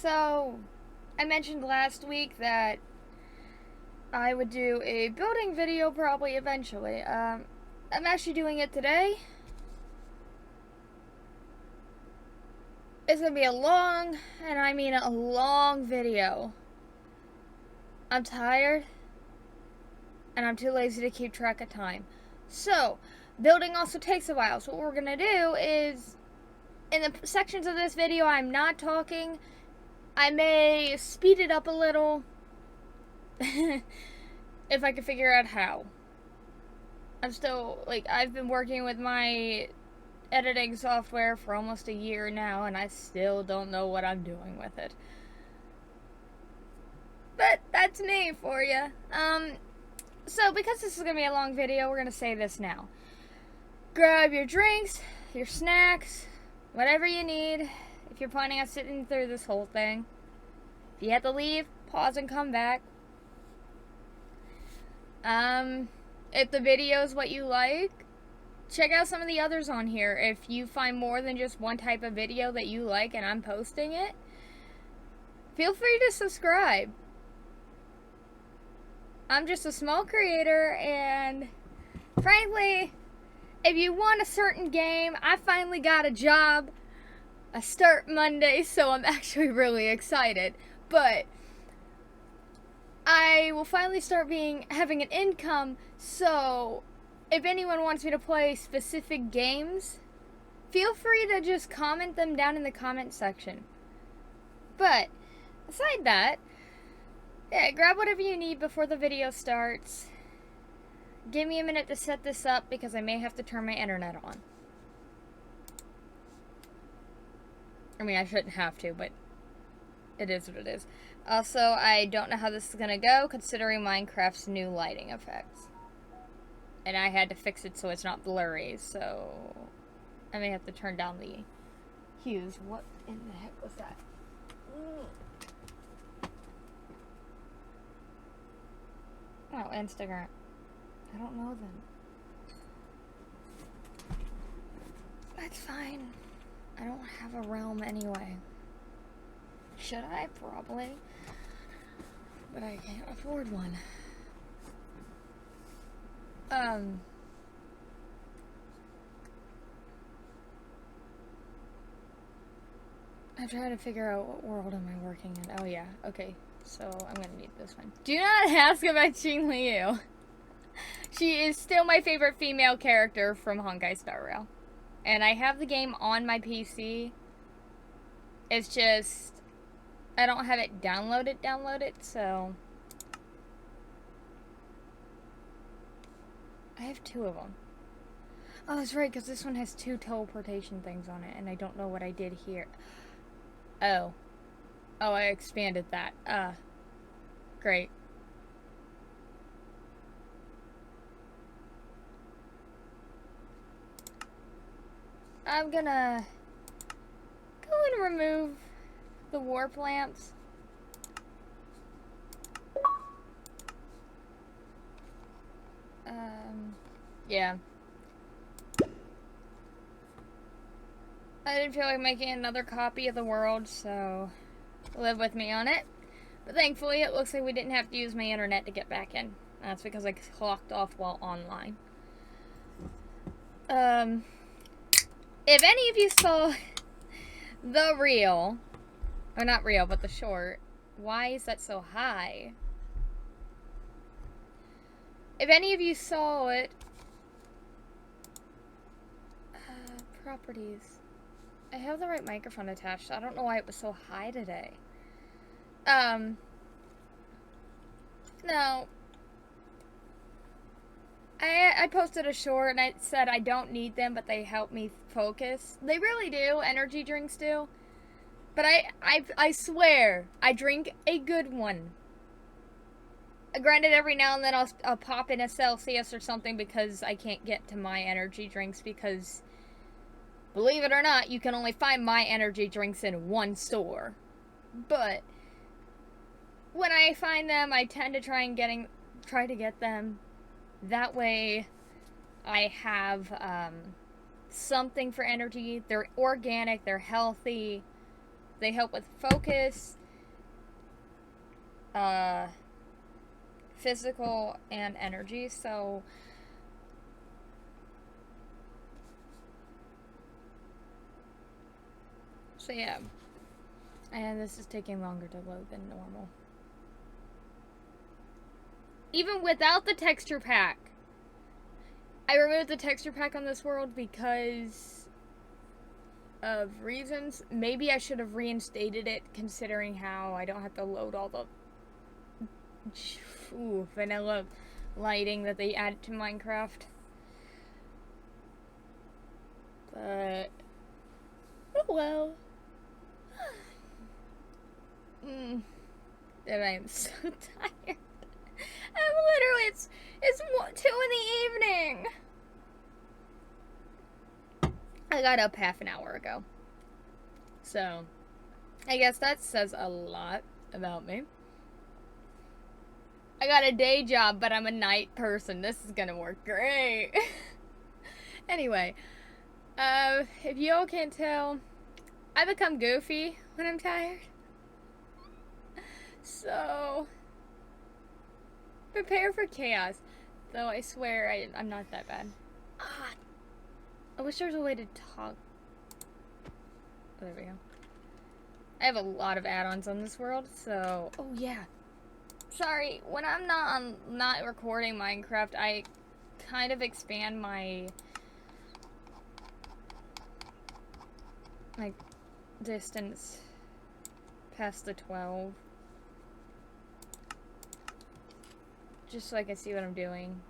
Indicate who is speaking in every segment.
Speaker 1: So, I mentioned last week that I would do a building video probably eventually. I'm actually doing it today. It's gonna be a long, and I mean a long video. I'm tired, and I'm too lazy to keep track of time. So, building also takes a while. So what we're gonna do is, in the sections of this video I'm not talking, I may speed it up a little if I can figure out how. I've been working with my editing software for almost a year now, and I still don't know what I'm doing with it. But that's me for you. So because this is gonna be a long video, we're gonna say this now. Grab your drinks, your snacks, whatever you need, if you're planning on sitting through this whole thing. If you have to leave, pause and come back. If the video is what you like, check out some of the others on here. If you find more than just one type of video that you like and I'm posting it, feel free to subscribe. I'm just a small creator, and frankly, if you want a certain game, I finally got a job. I start Monday, so I'm actually really excited. But I will finally start having an income, so if anyone wants me to play specific games, feel free to just comment them down in the comment section. But aside that, yeah, grab whatever you need before the video starts. Give me a minute to set this up because I may have to turn my internet on. I mean, I shouldn't have to, but it is what it is. Also, I don't know how this is gonna go considering Minecraft's new lighting effects. And I had to fix it so it's not blurry, so I may have to turn down the hues. What in the heck was that? Oh, Instagram. I don't know them. That's fine. I don't have a realm anyway. Should I? Probably. But I can't afford one. I'm trying to figure out what world am I working in. Oh yeah, okay. So I'm gonna need this one. Do not ask about Xing Liu. She is still my favorite female character from Honkai Star Rail. And I have the game on my PC. It's just I don't have it downloaded, so I have two of them. Oh, that's right, because this one has two teleportation things on it, and I don't know what I did here. Oh, I expanded that. Great. I'm gonna go and remove the warp lamps. Yeah. I didn't feel like making another copy of the world, so live with me on it. But thankfully, it looks like we didn't have to use my internet to get back in. That's because I clocked off while online. If any of you saw the reel, or not reel, but the short, why is that so high? If any of you saw it, properties. I have the right microphone attached. I don't know why it was so high today. No. I posted a short and I said I don't need them, but they help me focus. They really do. Energy drinks do. But I swear, I drink a good one. Granted, every now and then I'll pop in a Celsius or something because I can't get to my energy drinks because, believe it or not, you can only find my energy drinks in one store. But when I find them, I tend to try to get them. That way, I have something for energy. They're organic. They're healthy. They help with focus, physical, and energy. So yeah. And this is taking longer to load than normal. Even without the texture pack. I removed the texture pack on this world because of reasons. Maybe I should have reinstated it, considering how I don't have to load all the vanilla lighting that they added to Minecraft. But oh well. And I am so tired. I'm literally, it's 2 in the evening. I got up half an hour ago. So, I guess that says a lot about me. I got a day job, but I'm a night person. This is gonna work great. Anyway, if you all can't tell, I become goofy when I'm tired. So, prepare for chaos. Though I swear I'm not that bad. I wish there was a way to talk. Oh, there we go. I have a lot of add-ons on this world, so... Oh, yeah. Sorry, when I'm not recording Minecraft, I kind of expand my distance past the 12. Just so I can see what I'm doing.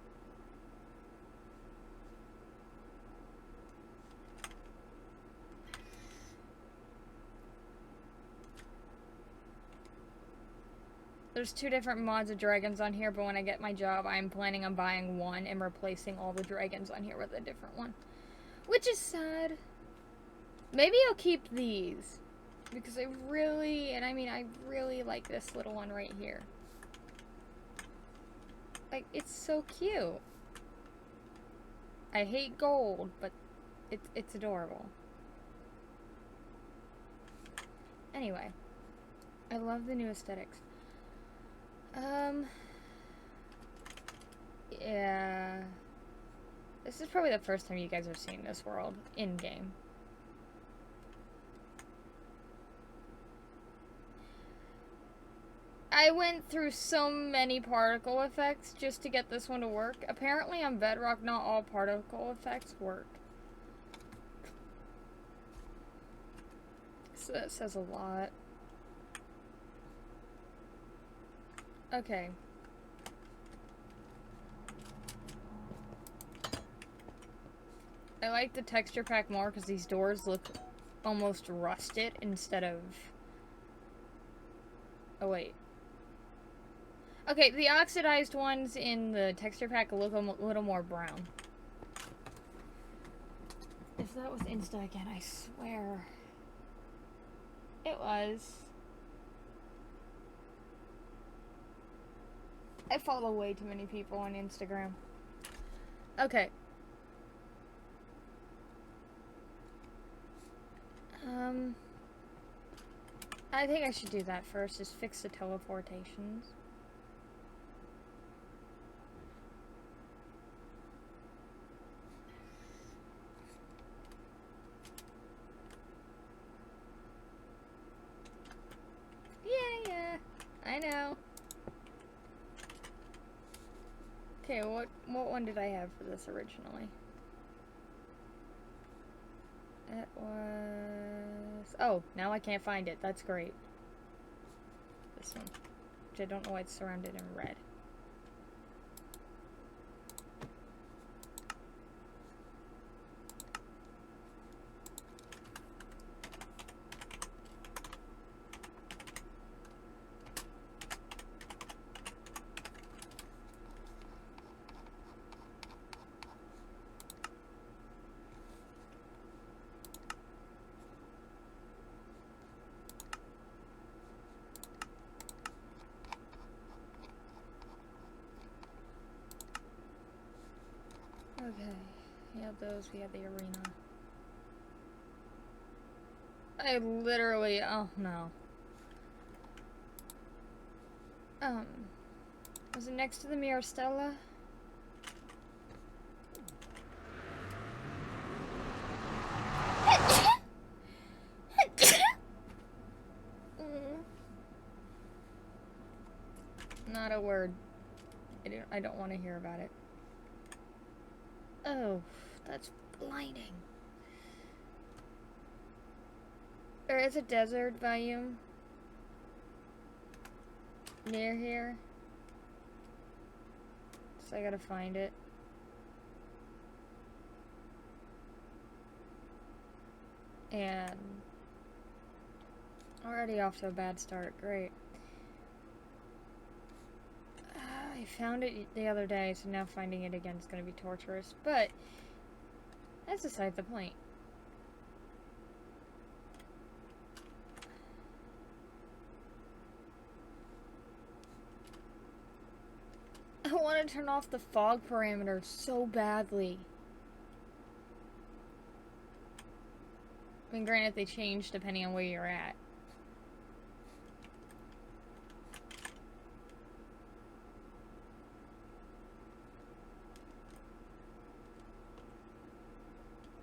Speaker 1: There's 2 different mods of dragons on here, but when I get my job, I'm planning on buying one and replacing all the dragons on here with a different one. Which is sad. Maybe I'll keep these. Because I really like this little one right here. Like, it's so cute. I hate gold, but it's adorable. Anyway. I love the new aesthetics. Yeah. This is probably the first time you guys have seen this world in-game. I went through so many particle effects just to get this one to work. Apparently on Bedrock, not all particle effects work. So that says a lot. Okay. I like the texture pack more because these doors look almost rusted instead of... Oh, wait. Okay, the oxidized ones in the texture pack look a little more brown. If that was Insta again, I swear. It was. I follow way too many people on Instagram. Okay. I think I should do that first, is fix the teleportations. Yeah, I know. Okay, what one did I have for this originally? It was... Oh, now I can't find it. That's great. This one. Which I don't know why it's surrounded in red. Okay, we have those, we have the arena. I literally, oh no. Was it next to the Mirastella? Not a word. I don't want to hear about it. Oh, that's blinding. There is a desert biome near here, so I gotta find it. And already off to a bad start. Great. I found it the other day, so now finding it again is gonna be torturous. But that's beside the point. I want to turn off the fog parameter so badly. I mean, granted, they change depending on where you're at.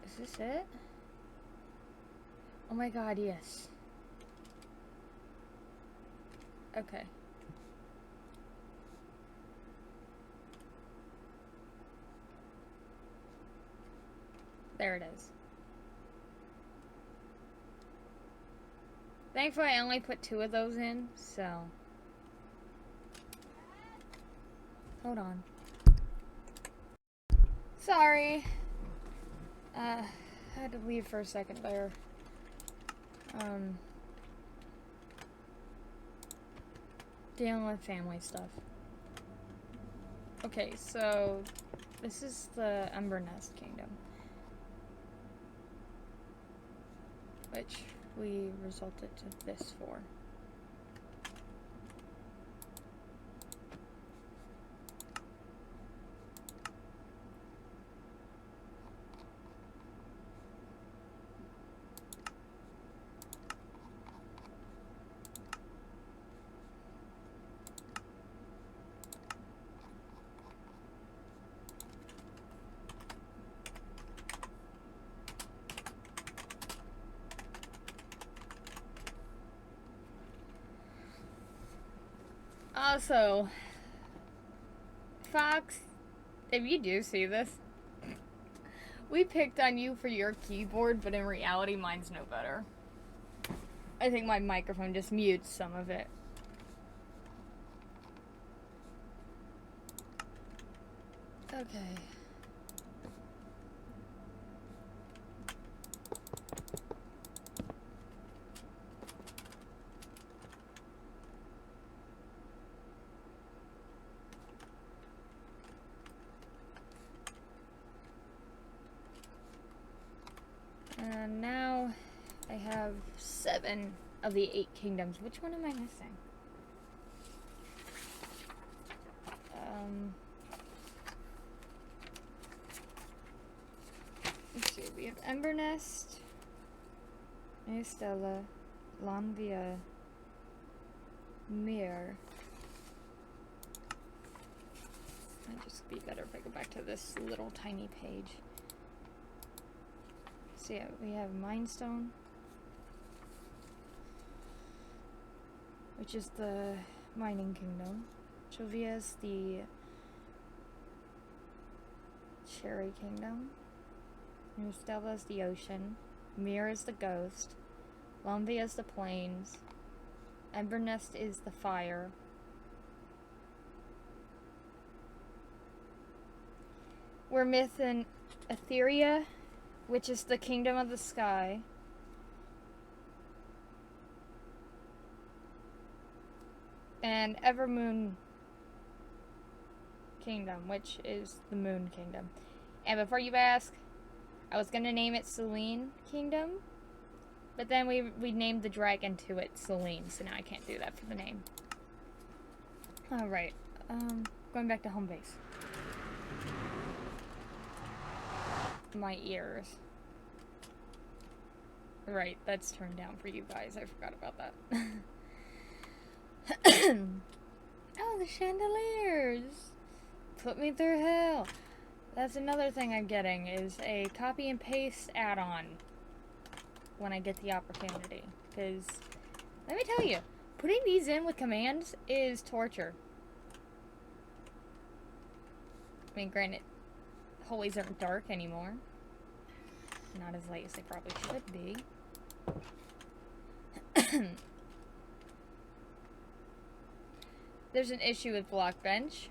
Speaker 1: Is this it? Oh my god, yes. Okay. There it is. Thankfully, I only put 2 of those in, so... Hold on. Sorry. I had to leave for a second there. Dealing with family stuff. Okay, so... This is the Embernest Kingdom. Which we resulted to this for. Also, Fox, if you do see this, we picked on you for your keyboard, but in reality, mine's no better. I think my microphone just mutes some of it. Okay. And now I have 7 of the 8 kingdoms. Which one am I missing? Let's see. We have Embernest, Mirastella, Lanvia, Mir. It'd just be better if I go back to this little tiny page. So yeah, we have Mindstone, which is the mining kingdom. Chovia is the cherry kingdom. Mirastella is the ocean. Mir is the ghost. Lanvia is the plains. Embernest is the fire. We're missing Etheria, which is the kingdom of the sky. And Evermoon Kingdom, which is the Moon Kingdom. And before you ask, I was gonna name it Selene Kingdom, but then we named the dragon to it Selene, so now I can't do that for the name. Alright, going back to home base. My ears. Right, that's turned down for you guys. I forgot about that. Oh, the chandeliers! Put me through hell. That's another thing I'm getting, is a copy and paste add-on when I get the opportunity. Because, let me tell you, putting these in with commands is torture. I mean, granted, hallways aren't dark anymore. Not as light as they probably should be. There's an issue with Blockbench,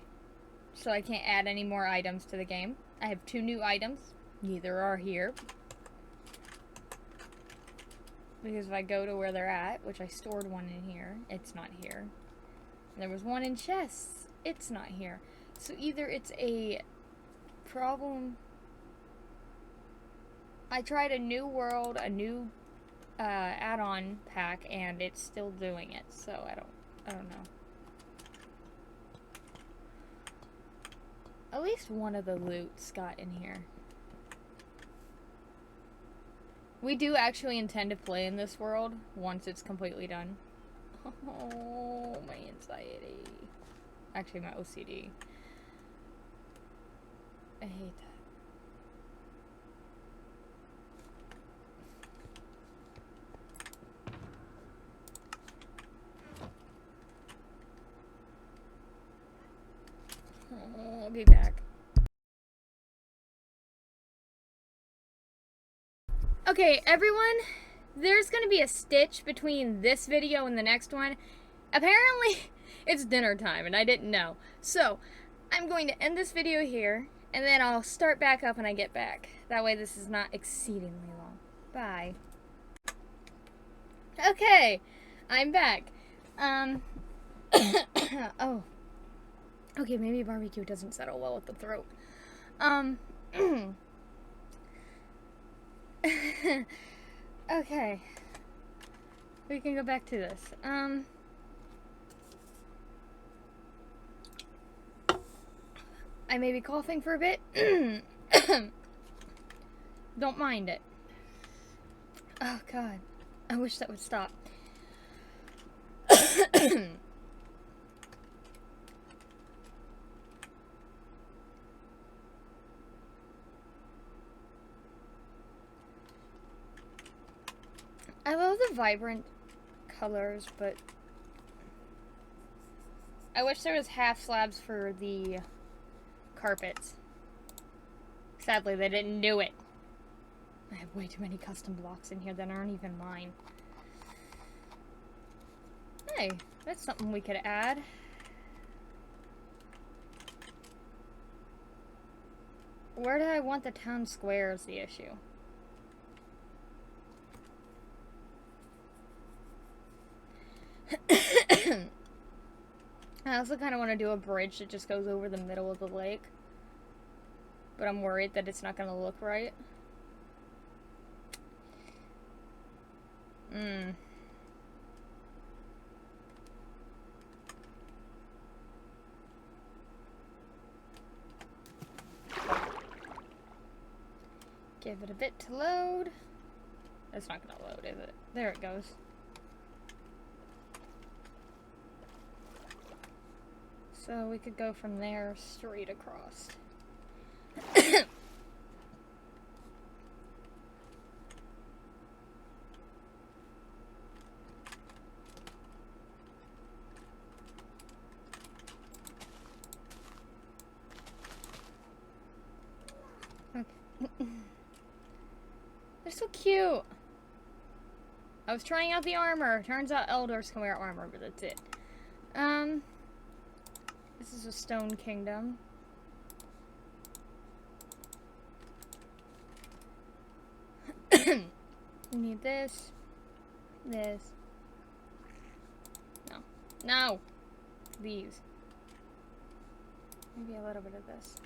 Speaker 1: so I can't add any more items to the game. I have 2 new items. Neither are here. Because if I go to where they're at, which I stored one in here, it's not here. And there was one in chests. It's not here. So either it's a problem. I tried a new world, a new add-on pack, and it's still doing it. So I don't know. At least one of the loots got in here. We do actually intend to play in this world once it's completely done. Oh, my anxiety. Actually, my OCD. I hate that. Oh, I'll be back. Okay, everyone, there's gonna be a stitch between this video and the next one. Apparently, it's dinner time, and I didn't know. So, I'm going to end this video here, and then I'll start back up when I get back. That way this is not exceedingly long. Bye. Okay, I'm back. Oh. Okay, maybe barbecue doesn't settle well with the throat. Okay. We can go back to this. I may be coughing for a bit. Don't mind it. Oh, God. I wish that would stop. I love the vibrant colors, but I wish there was half slabs for the carpets. Sadly, they didn't do it. I have way too many custom blocks in here that aren't even mine. Hey, that's something we could add. Where do I want the town square is the issue. I also kind of want to do a bridge that just goes over the middle of the lake. But I'm worried that it's not going to look right. Give it a bit to load. It's not going to load, is it? There it goes. So we could go from there straight across. Okay. They're so cute. I was trying out the armor. Turns out elders can wear armor, but that's it. This is a stone kingdom. We need this. This. No. No! These. Maybe a little bit of this.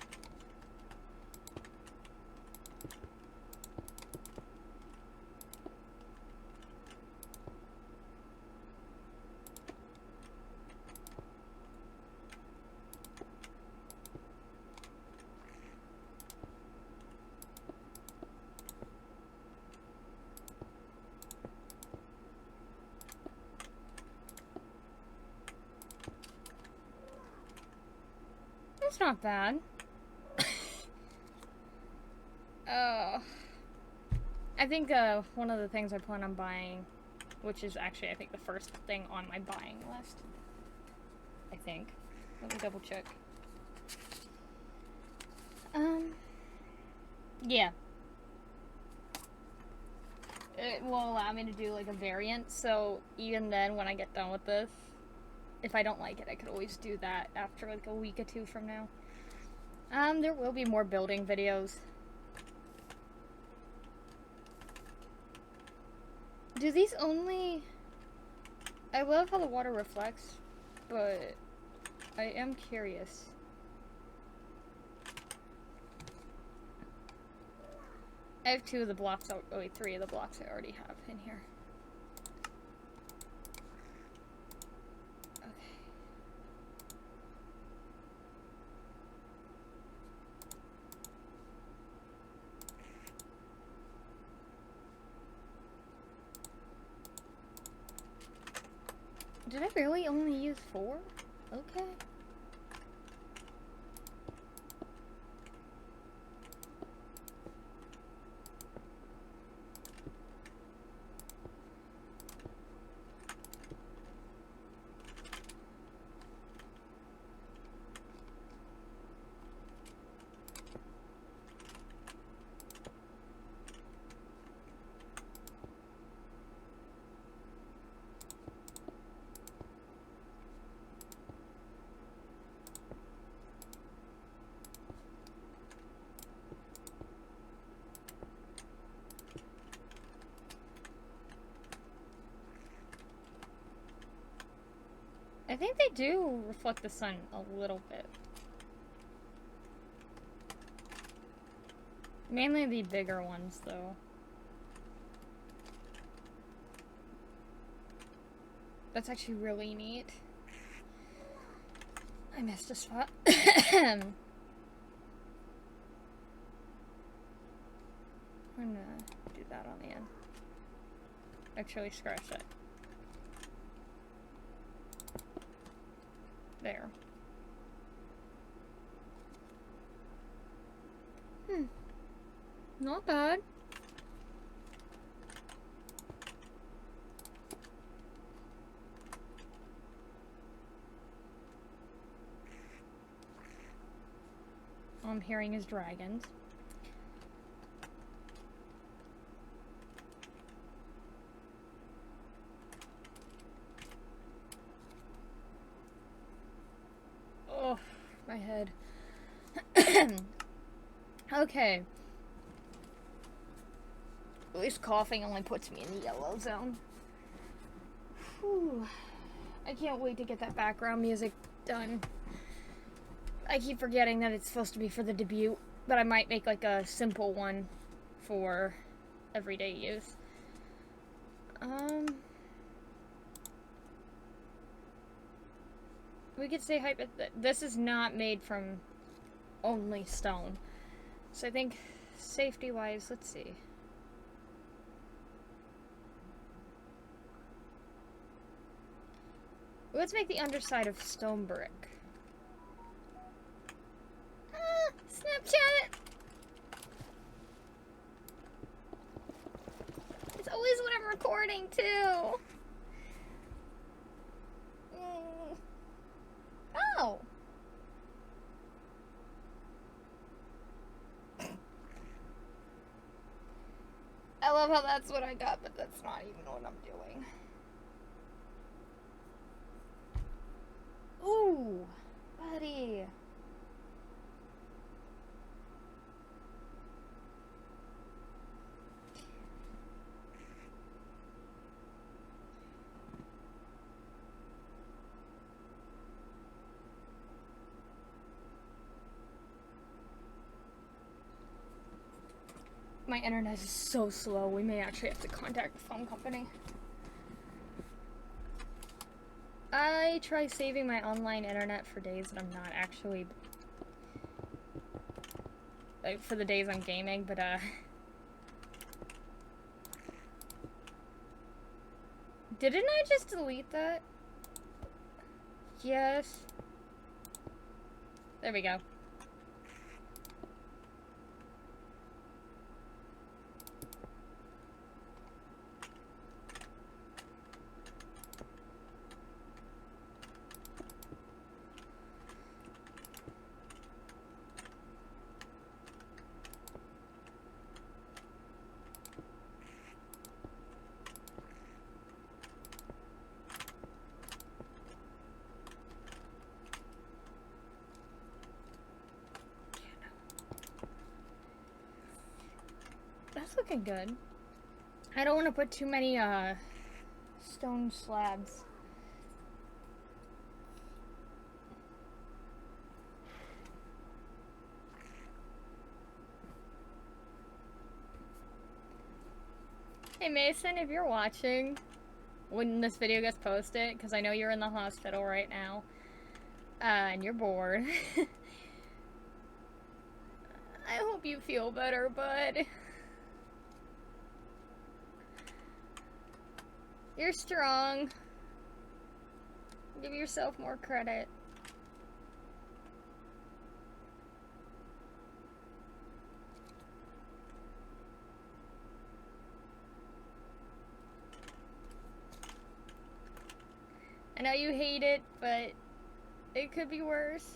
Speaker 1: That's not bad. I think one of the things I plan on buying, which is actually I think the first thing on my buying list. I think. Let me double check. Yeah. It will allow me to do like a variant, so even then when I get done with this, if I don't like it, I could always do that after like a week or two from now. There will be more building videos. Do these only... I love how the water reflects, but I am curious. I have 2 of the blocks, oh wait, 3 of the blocks I already have in here. Okay. Did I really only use 4? Okay. I think they do reflect the sun a little bit. Mainly the bigger ones, though. That's actually really neat. I missed a spot. I'm gonna do that on the end. Actually, scratch that. There. Not bad. All I'm hearing is dragons. Oh, my head. Okay. At least coughing only puts me in the yellow zone. Whew. I can't wait to get that background music done. I keep forgetting that it's supposed to be for the debut, but I might make like a simple one for everyday use. We could say this is not made from only stone. So I think safety-wise, let's see. Let's make the underside of stone brick. Snapchat! It's always when I'm recording, too. Oh! I love how that's what I got, but that's not even what I'm doing. Ooh, buddy. My internet is so slow, we may actually have to contact the phone company. I try saving my online internet for days that I'm not actually... like, for the days I'm gaming, but, didn't I just delete that? Yes. There we go. That's looking good. I don't want to put too many stone slabs. Hey Mason, if you're watching when this video gets posted, because I know you're in the hospital right now, and you're bored. I hope you feel better, bud. You're strong. Give yourself more credit. I know you hate it, but it could be worse.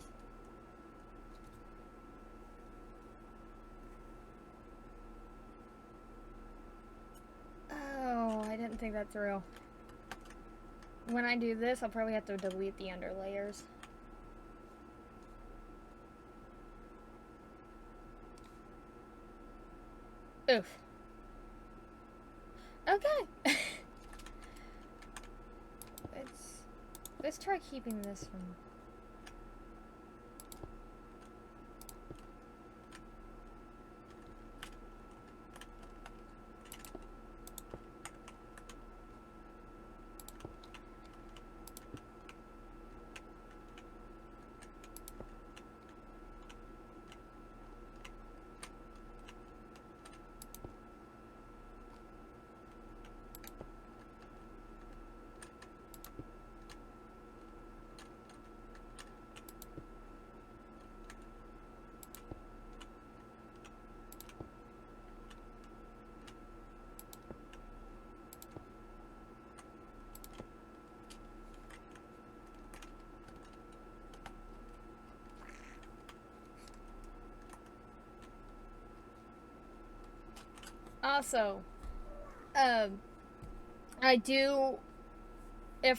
Speaker 1: Oh, I didn't think that through. When I do this, I'll probably have to delete the under layers. Oof. Okay. Let's try keeping this from... Also, if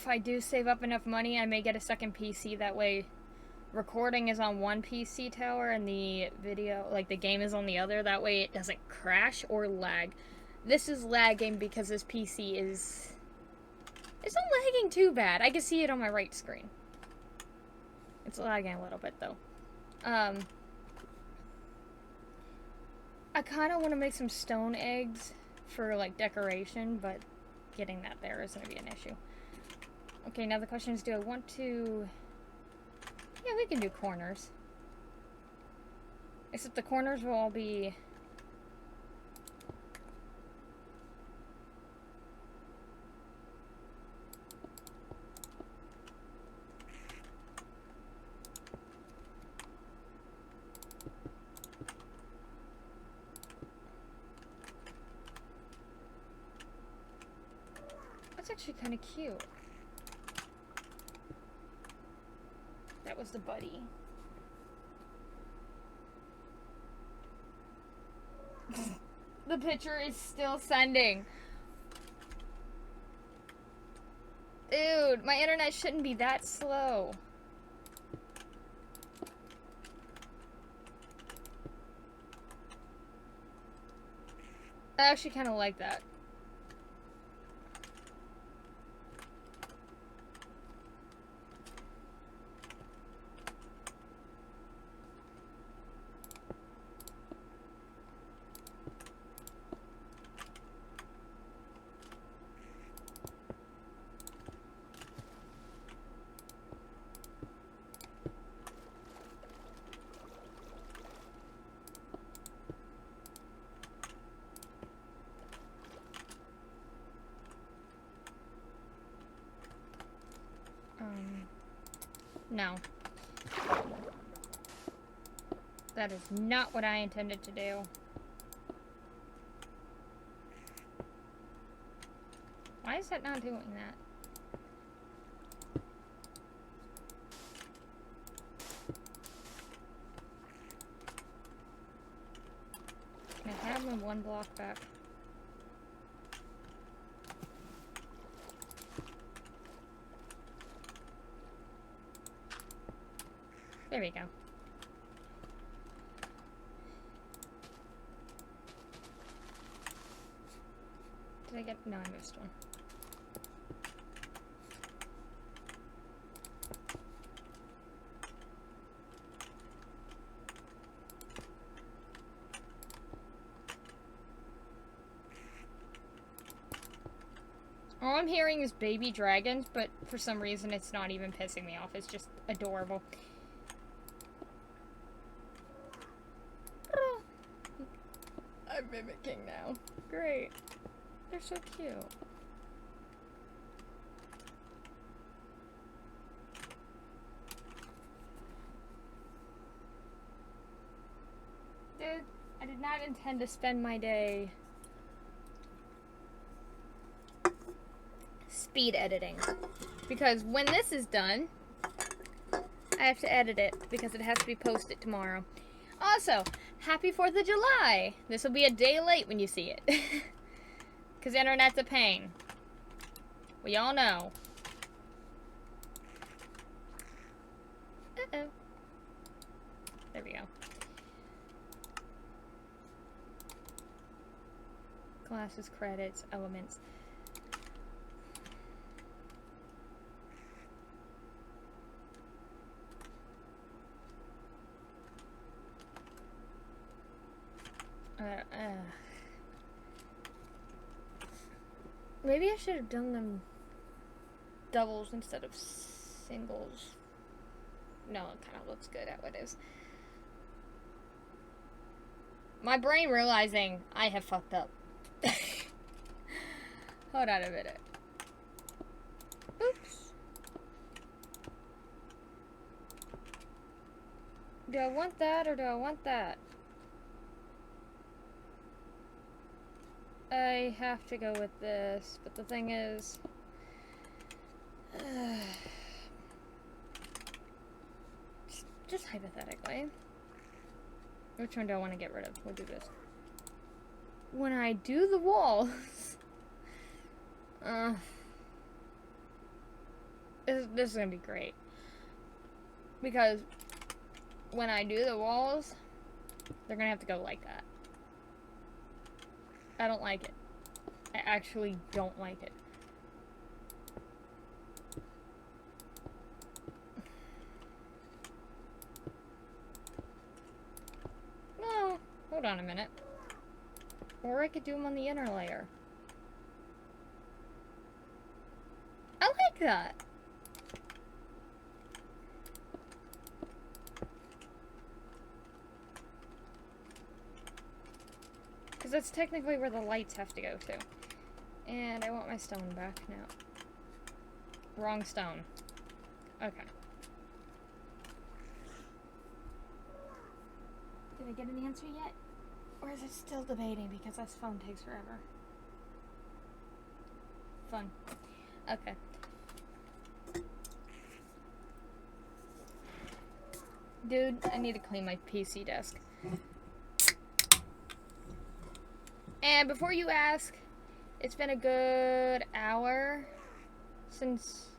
Speaker 1: I do save up enough money, I may get a second PC. That way, recording is on one PC tower and the video, like the game, is on the other. That way it doesn't crash or lag. This is lagging because this PC is... It's not lagging too bad. I can see it on my right screen. It's lagging a little bit, though. I kind of want to make some stone eggs for, like, decoration, but getting that there is going to be an issue. Okay, now the question is, do I want to... Yeah, we can do corners. Except the corners will all be... That's actually kind of cute. That was the buddy. The picture is still sending. Dude, my internet shouldn't be that slow. I actually kind of like that. No. That is not what I intended to do. Why is that not doing that? Can I have my 1 block back? There we go. Did I get... No, I missed one. All I'm hearing is baby dragons, but for some reason it's not even pissing me off. It's just adorable. I'm mimicking now. Great. They're so cute. Dude, I did not intend to spend my day speed editing. Because when this is done, I have to edit it because it has to be posted tomorrow. Also, happy 4th of July! This will be a day late when you see it. Because internet's a pain. We all know. Uh-oh. There we go. Classes, credits, elements. Maybe I should have done them doubles instead of singles. No, it kind of looks good how it is. My brain realizing I have fucked up. Hold on a minute. Oops. Do I want that or do I want that? I have to go with this, but the thing is... just hypothetically. Which one do I want to get rid of? We'll do this. When I do the walls... this is gonna be great. Because when I do the walls, they're gonna have to go like that. I don't like it. I actually don't like it. No, hold on a minute. Or I could do them on the inner layer. I like that. Because that's technically where the lights have to go to. And I want my stone back now. Wrong stone. Okay. Did I get an answer yet? Or is it still debating because this phone takes forever? Fun. Okay. Dude, I need to clean my PC desk. And before you ask, it's been a good hour since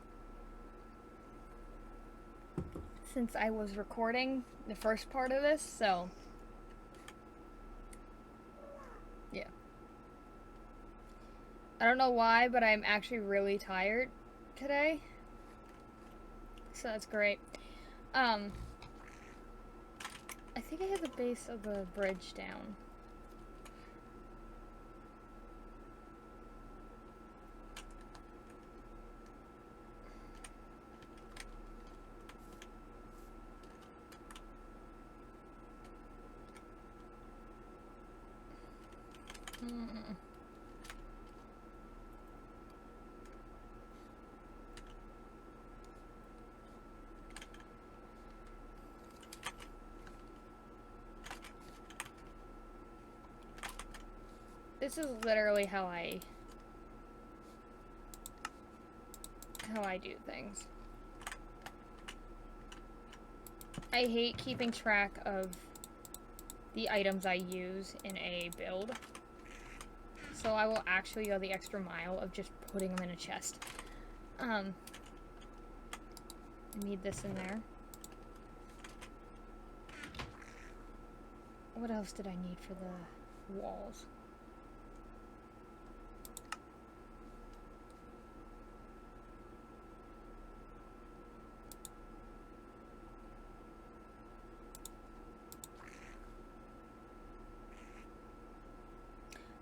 Speaker 1: I was recording the first part of this, so yeah. I don't know why, but I'm actually really tired today. So that's great. I think I have the base of the bridge down. This is literally how I do things. I hate keeping track of the items I use in a build. So I will actually go the extra mile of just putting them in a chest. I need this in there. What else did I need for the walls?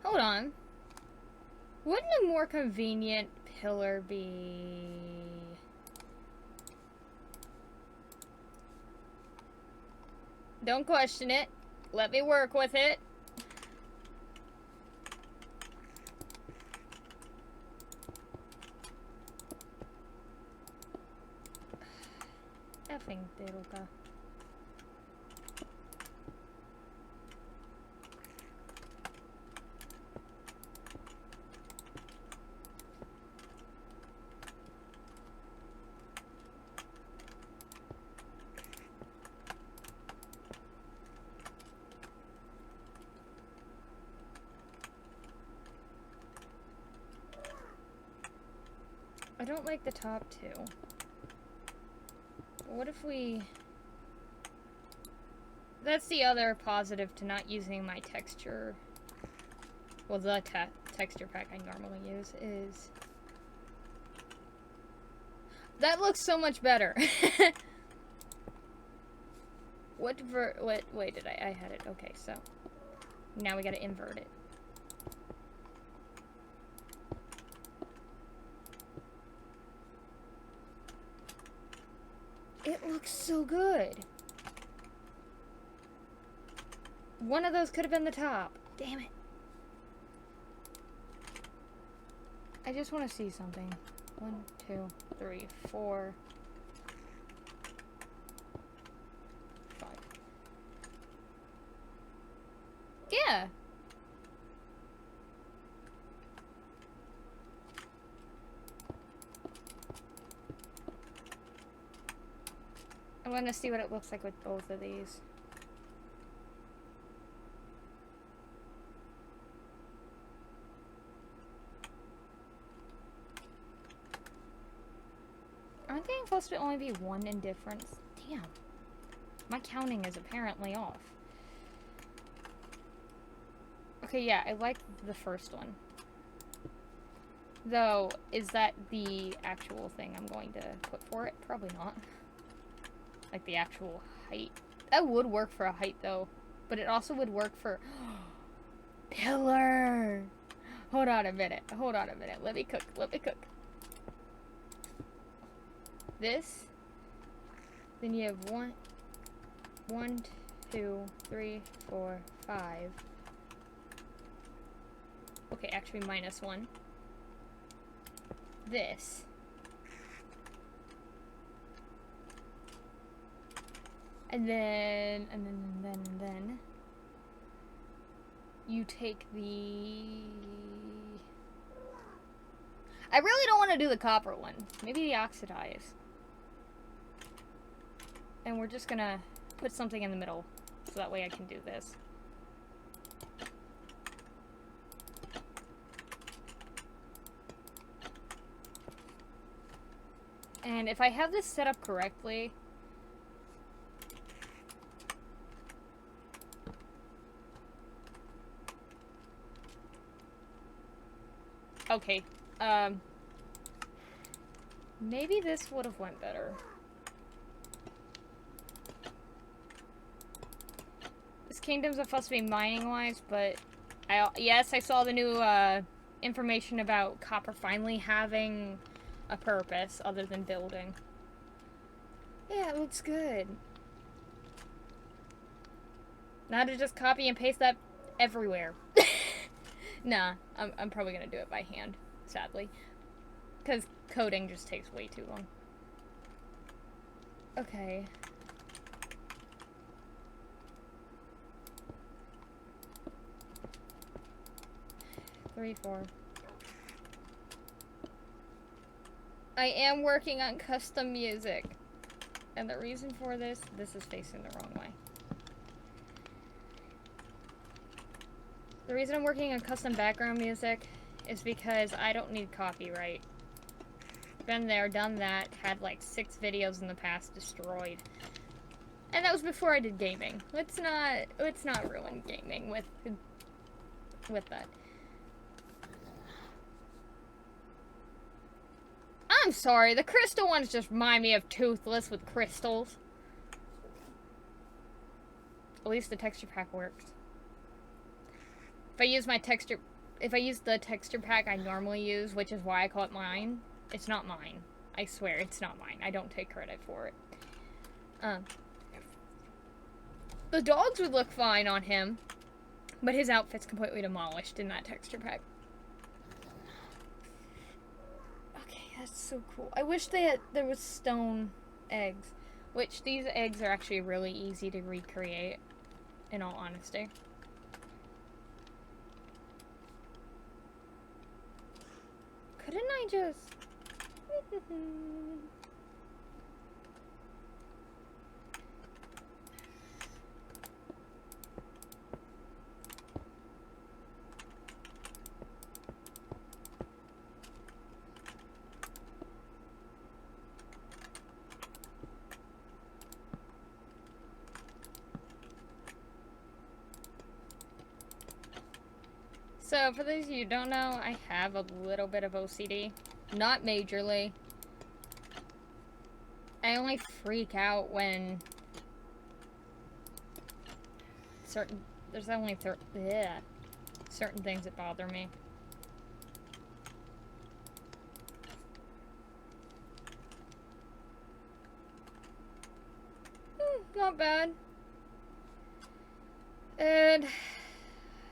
Speaker 1: Hold on. Wouldn't a more convenient pillar be... Don't question it. Let me work with it. Effing Deluka. I don't like the top two. But what if we... That's the other positive to not using my texture... Well, the texture pack I normally use is... That looks so much better! What wait, did I had it. Okay, so... Now we gotta invert it. It looks so good. One of those could have been the top. Damn it. I just want to see something. 1, 2, 3, 4, 5. Yeah. I want to see what it looks like with both of these. Aren't they supposed to only be one in difference? Damn. My counting is apparently off. Okay, yeah, I like the first one. Though, is that the actual thing I'm going to put for it? Probably not. Like the actual height. That would work for a height though. But it also would work for... Pillar! Hold on a minute. Hold on a minute. Let me cook. Let me cook. This. Then you have 1, 2, 3, 4, 5. Okay, actually -1. This. And then you take the... I really don't want to do the copper one. Maybe the oxidize. And we're just gonna put something in the middle, so that way I can do this. And if I have this set up correctly... Okay, maybe this would have went better. This kingdom's supposed to be mining-wise, but yes, I saw the new information about copper finally having a purpose other than building. Yeah, it looks good. Now to just copy and paste that everywhere. Nah, I'm probably gonna do it by hand, sadly. Because coding just takes way too long. Okay. 3, 4. I am working on custom music. And the reason for this is facing the wrong way. The reason I'm working on custom background music is because I don't need copyright. Been there, done that, had like 6 videos in the past destroyed. And that was before I did gaming. Let's not ruin gaming with that. I'm sorry, the crystal ones just remind me of Toothless with crystals. At least the texture pack works. If I use the texture pack I normally use, which is why I call it mine, it's not mine. I swear, it's not mine. I don't take credit for it. The dogs would look fine on him, but his outfit's completely demolished in that texture pack. Okay, that's so cool. I wish there was stone eggs, which these eggs are actually really easy to recreate, in all honesty. Couldn't I just... So, for those of you who don't know, I have a little bit of OCD. Not majorly. I only freak out when there's only certain things that bother me. Not bad. And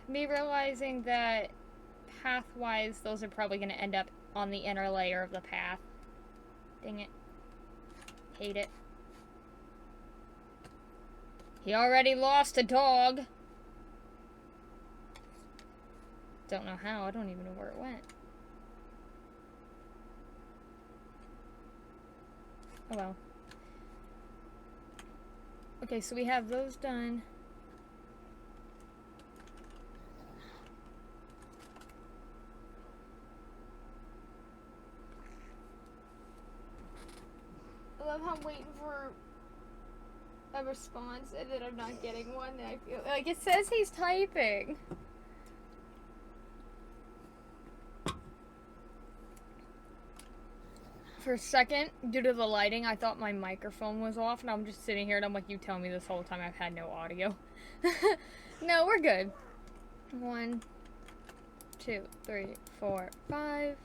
Speaker 1: me realizing that path-wise, those are probably going to end up on the inner layer of the path. Dang it. Hate it. He already lost a dog. Don't know how. I don't even know where it went. Oh well. Okay, so we have those done. I love how I'm waiting for a response and then I'm not getting one. And I feel like it says he's typing. For a second, due to the lighting, I thought my microphone was off, and I'm just sitting here and I'm like, you tell me this whole time I've had no audio. No, we're good. 1, 2, 3, 4, 5.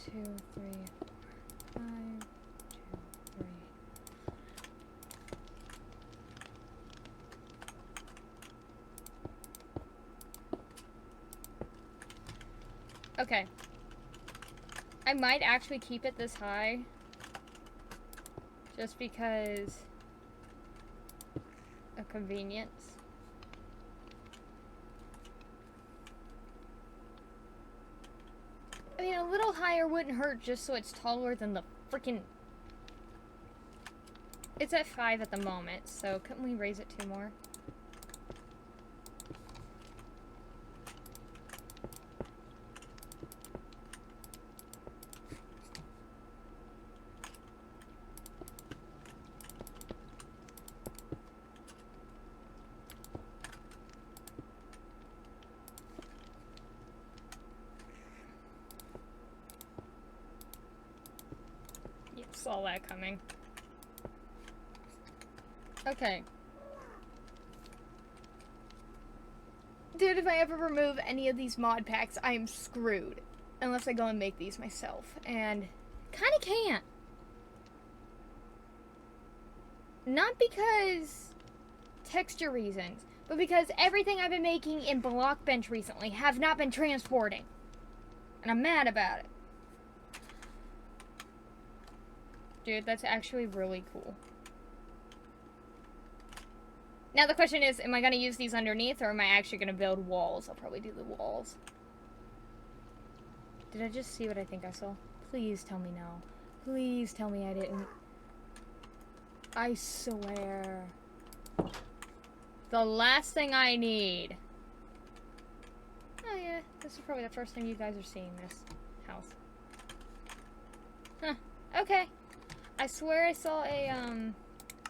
Speaker 1: 2, 3, 4, 5. 2, 3. Okay. I might actually keep it this high. Just because of convenience. I mean, a little higher wouldn't hurt just so it's taller than the freaking... It's at 5 at the moment, so couldn't we raise it 2 more? Saw that coming. Okay. Dude, if I ever remove any of these mod packs, I am screwed. Unless I go and make these myself. And kinda can't. Not because texture reasons, but because everything I've been making in Blockbench recently have not been transporting. And I'm mad about it. Dude, that's actually really cool. Now the question is, am I going to use these underneath, or am I actually going to build walls? I'll probably do the walls. Did I just see what I think I saw? Please tell me no. Please tell me I didn't. I swear. The last thing I need. Oh yeah, this is probably the first time you guys are seeing this house. Huh. Okay. I swear I saw a,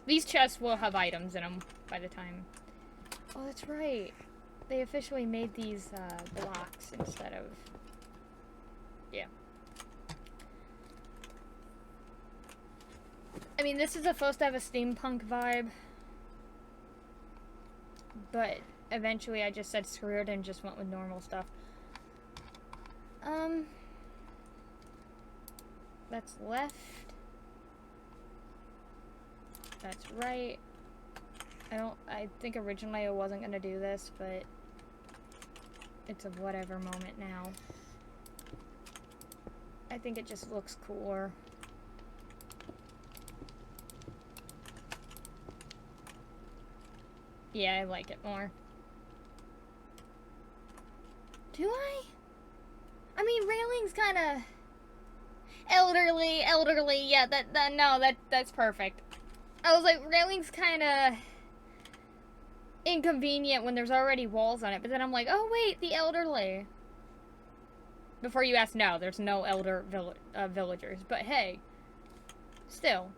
Speaker 1: These chests will have items in them by the time. Oh, that's right. They officially made these, blocks instead of... Yeah. I mean, this is supposed to have a steampunk vibe. But eventually I just said screw it and just went with normal stuff. That's left. That's right. I think originally I wasn't gonna do this, but it's a whatever moment now. I think it just looks cooler. Yeah, I like it more. Do I? I mean, railing's kinda... Elderly, yeah, that's perfect. I was like, railing's kinda... inconvenient when there's already walls on it, but then I'm like, oh wait, the elderly. Before you ask, no, there's no elder villagers, but hey, still,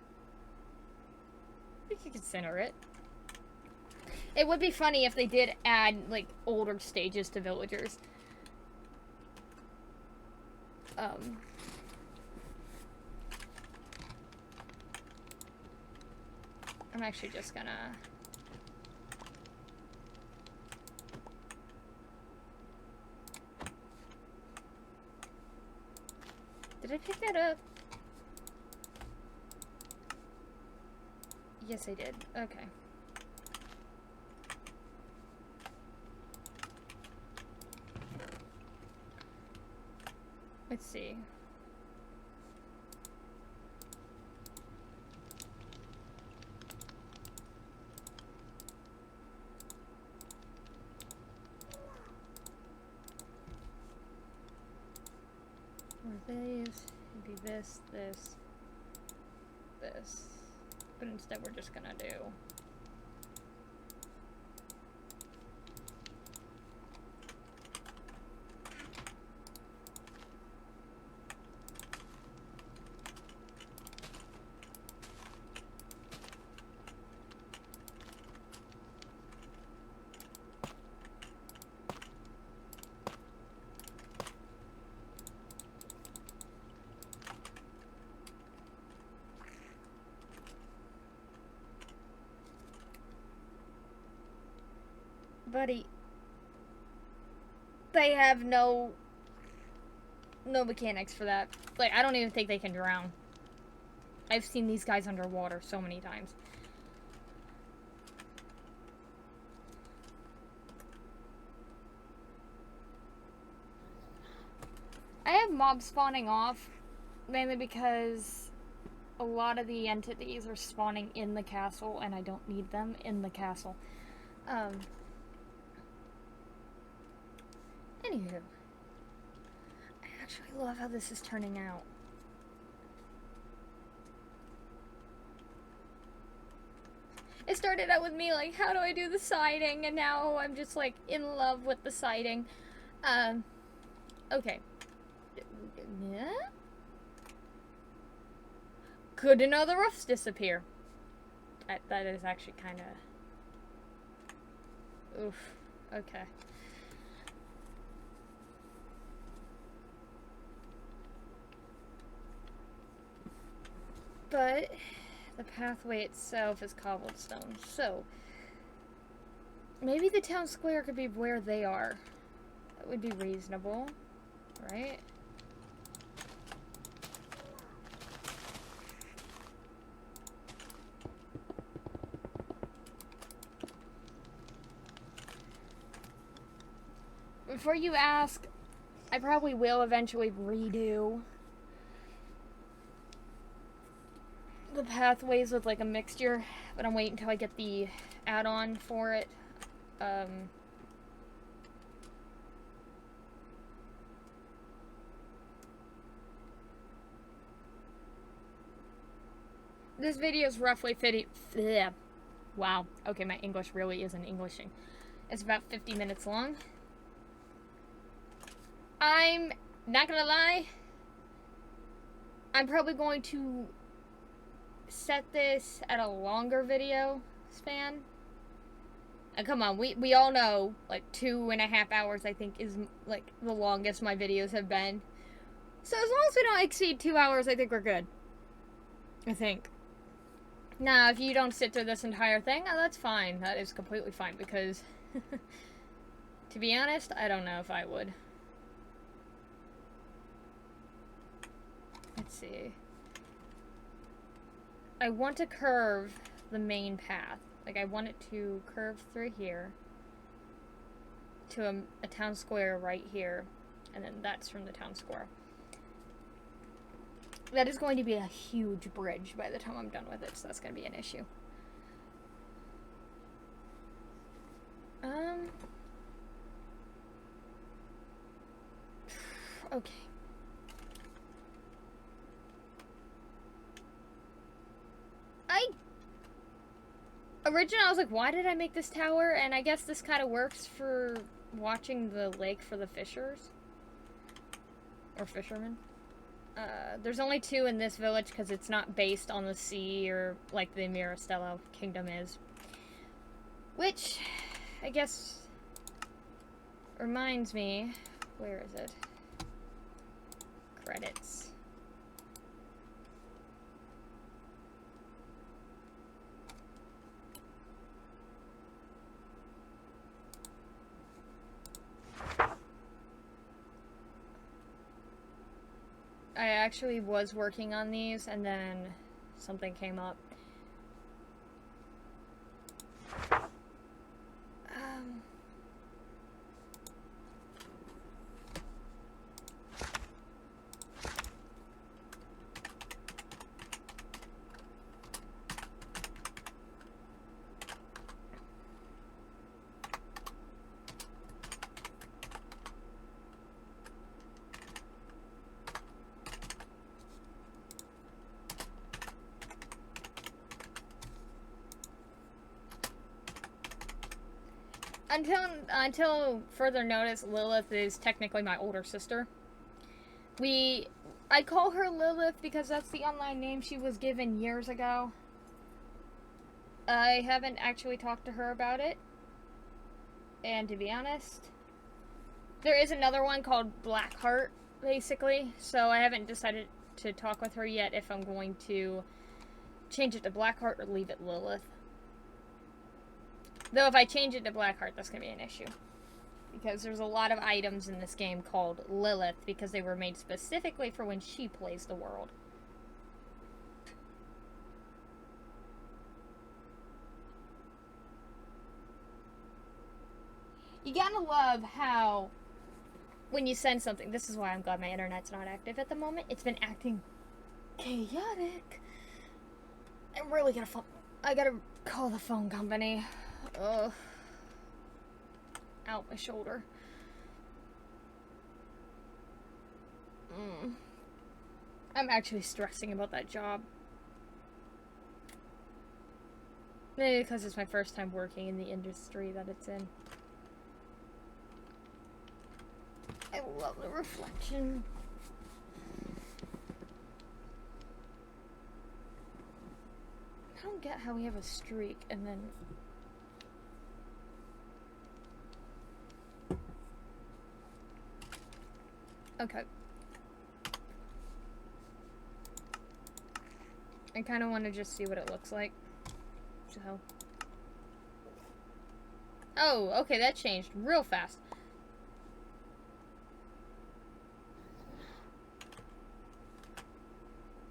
Speaker 1: we could consider it. It would be funny if they did add, like, older stages to villagers. I'm actually just gonna... Did I pick that up? Yes, I did. Okay. Let's see. Or these, it'd be this, this, this. But instead we're just gonna do... Buddy, they have no mechanics for that. Like, I don't even think they can drown. I've seen these guys underwater so many times. I have mobs spawning off, mainly because a lot of the entities are spawning in the castle, and I don't need them in the castle. Anywho, I actually love how this is turning out. It started out with me like, how do I do the siding? And now I'm just like in love with the siding. Okay. Yeah? Good to know the roofs disappear. That is actually kind of... Oof. Okay. But the pathway itself is cobblestone, so maybe the town square could be where they are. That would be reasonable, right? Before you ask, I probably will eventually redo the pathways with like a mixture, but I'm waiting until I get the add-on for it. This video is roughly 50. Wow. Okay, my English really isn't Englishing. It's about 50 minutes long. I'm not gonna lie. I'm probably going to set this at a longer video span. And come on, we all know like 2.5 hours I think is like the longest my videos have been. So as long as we don't exceed 2 hours, I think we're good. I think. Now, if you don't sit through this entire thing, that's fine. That is completely fine because, to be honest, I don't know if I would. Let's see. I want to curve the main path. Like, I want it to curve through here to a town square right here, and then that's from the town square. That is going to be a huge bridge by the time I'm done with it, so that's going to be an issue. Okay. Originally, I was like, why did I make this tower? And I guess this kind of works for watching the lake for the fishers. Or fishermen. There's only 2 in this village because it's not based on the sea or like the Mirastello kingdom is. Which, I guess, reminds me, where is it? Credits. I actually was working on these and then something came up. Until further notice, Lilith is technically my older sister. I call her Lilith because that's the online name she was given years ago. I haven't actually talked to her about it. And to be honest, there is another one called Blackheart, basically. So I haven't decided to talk with her yet if I'm going to change it to Blackheart or leave it Lilith. Though if I change it to Blackheart, that's going to be an issue. Because there's a lot of items in this game called Lilith because they were made specifically for when she plays the world. You gotta love how when you send something, this is why I'm glad my internet's not active at the moment. It's been acting chaotic. I'm really gonna I gotta call the phone company. Ugh. Out my shoulder. I'm actually stressing about that job. Maybe because it's my first time working in the industry that it's in. I love the reflection. I don't get how we have a streak and then... Okay. I kind of want to just see what it looks like. So. Oh, okay, that changed real fast.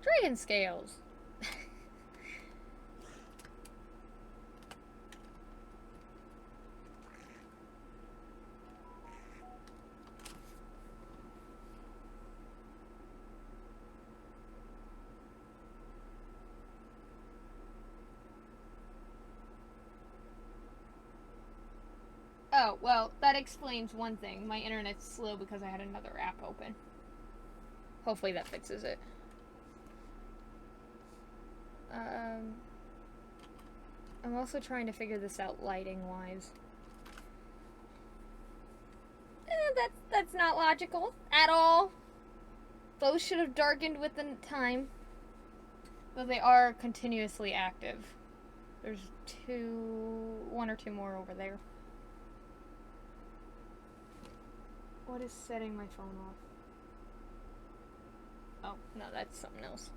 Speaker 1: Dragon scales. Well, that explains one thing. My internet's slow because I had another app open. Hopefully that fixes it. I'm also trying to figure this out lighting-wise. That's not logical at all. Those should have darkened with the time. Though they are continuously active. There's one or two more over there. What is setting my phone off? Oh, no, that's something else.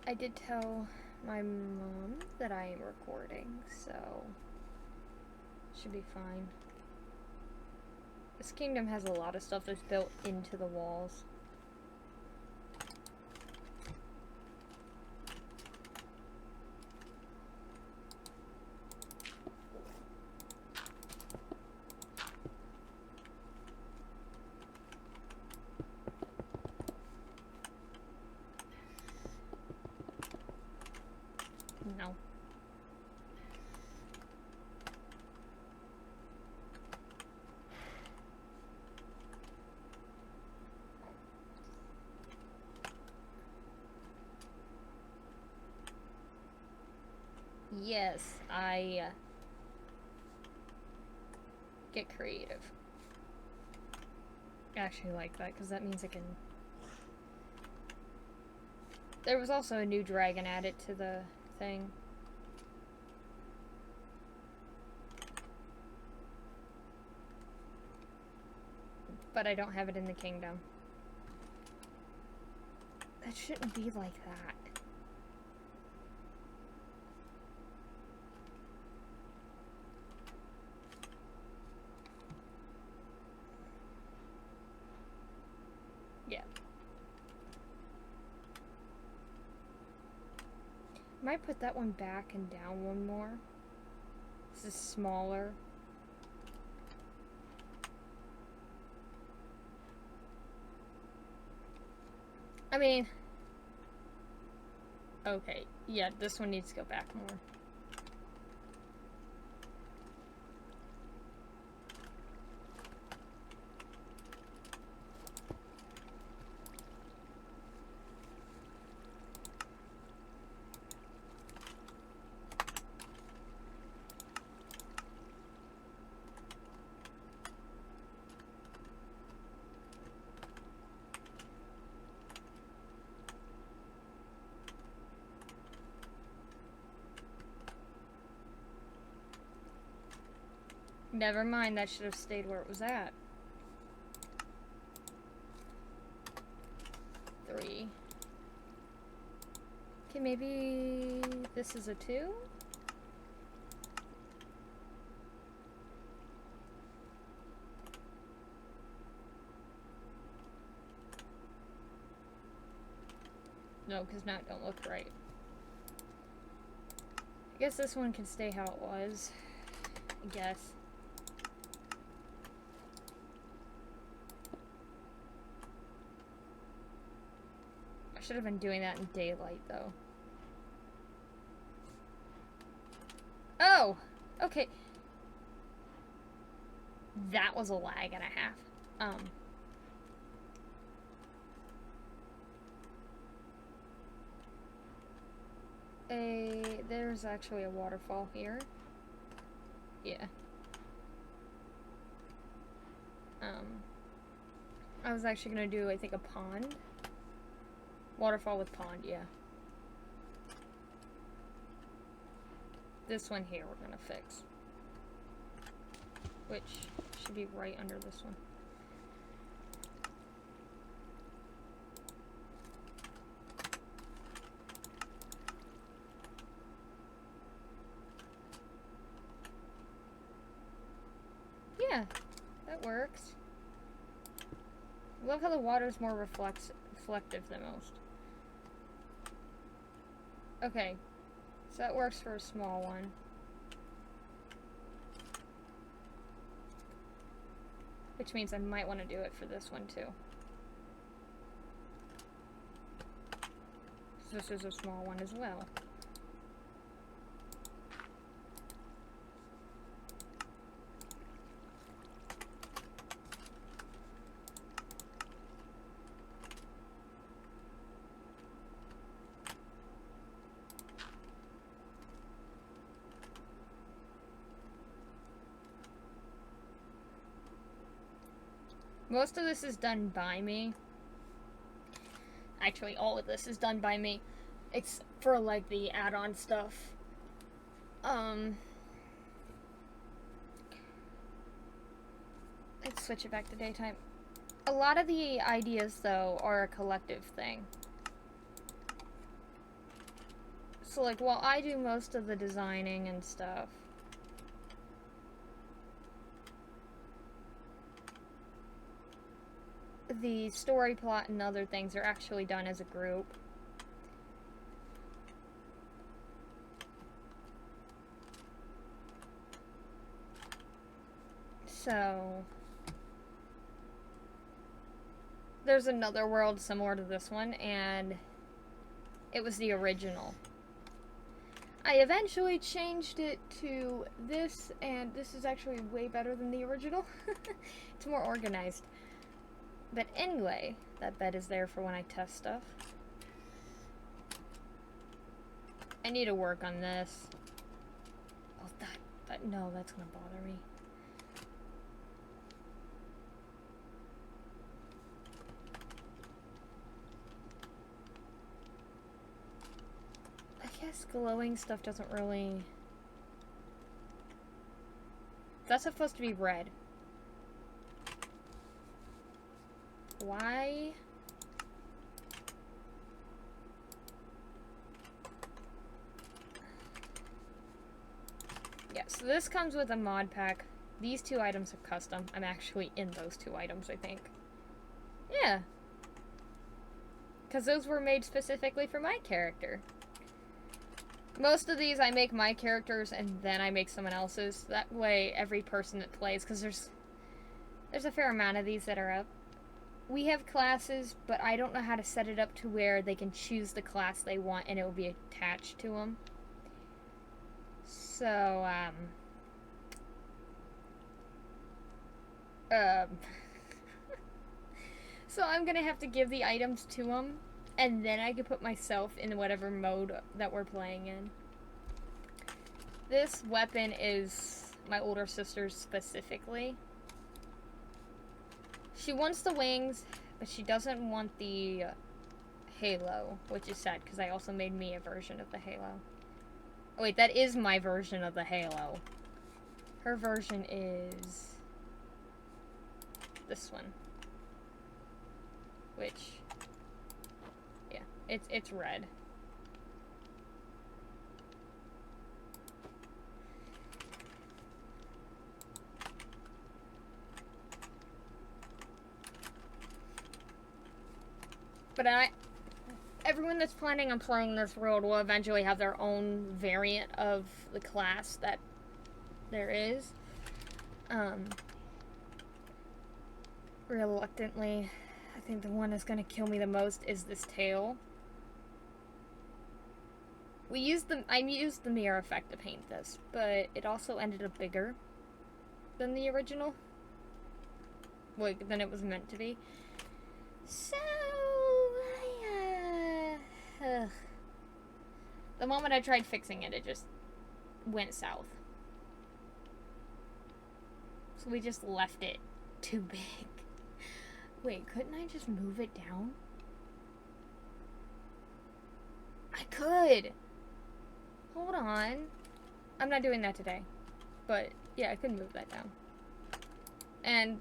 Speaker 1: I did tell my mom that I am recording, so should be fine. This kingdom has a lot of stuff that's built into the walls. No. Yes, I get creative. I actually like that because that means I can... There was also a new dragon added to the thing. But I don't have it in the kingdom. That shouldn't be like that. Yeah. Might put that one back and down one more. This is smaller. I mean... Okay, yeah, this one needs to go back more. Never mind, that should have stayed where it was at. 3. Okay, maybe this is a 2? No, because now it don't look right. I guess this one can stay how it was. I guess. I should have been doing that in daylight, though. Oh! Okay. That was a lag and a half. There's actually a waterfall here. Yeah. I was actually gonna do, I think, a pond. Waterfall with pond, yeah. This one here we're gonna fix. Which should be right under this one. Yeah, that works. I love how the water's more reflective than most. Okay, so that works for a small one. Which means I might want to do it for this one too. This is a small one as well. Most of this is done by me. Actually, all of this is done by me. Except for, like, the add-on stuff. Let's switch it back to daytime. A lot of the ideas, though, are a collective thing. So, like, while I do most of the designing and stuff, the story plot and other things are actually done as a group. So, there's another world similar to this one, and it was the original. I eventually changed it to this, and this is actually way better than the original. It's more organized. But anyway, that bed is there for when I test stuff. I need to work on this. Oh, no, that's gonna bother me. I guess glowing stuff doesn't really... That's supposed to be red. Why? Yeah, so this comes with a mod pack. These two items are custom. I'm actually in those two items, I think. Yeah. Because those were made specifically for my character. Most of these I make my characters and then I make someone else's. That way every person that plays, because there's a fair amount of these that are up. We have classes, but I don't know how to set it up to where they can choose the class they want and it will be attached to them. So, so I'm gonna have to give the items to them, and then I can put myself in whatever mode that we're playing in. This weapon is my older sister's specifically. She wants the wings, but she doesn't want the halo, which is sad, because I also made me a version of the halo. Oh wait, that is my version of the halo. Her version is this one. Which, yeah, it's red. But everyone that's planning on playing this world will eventually have their own variant of the class that there is. Reluctantly, I think the one that's gonna kill me the most is this tail. I used the mirror effect to paint this, but it also ended up bigger than the original. Like, than it was meant to be. So, the moment I tried fixing it, it just went south. So we just left it too big. Wait, couldn't I just move it down? I could! Hold on. I'm not doing that today. But, yeah, I could move that down. And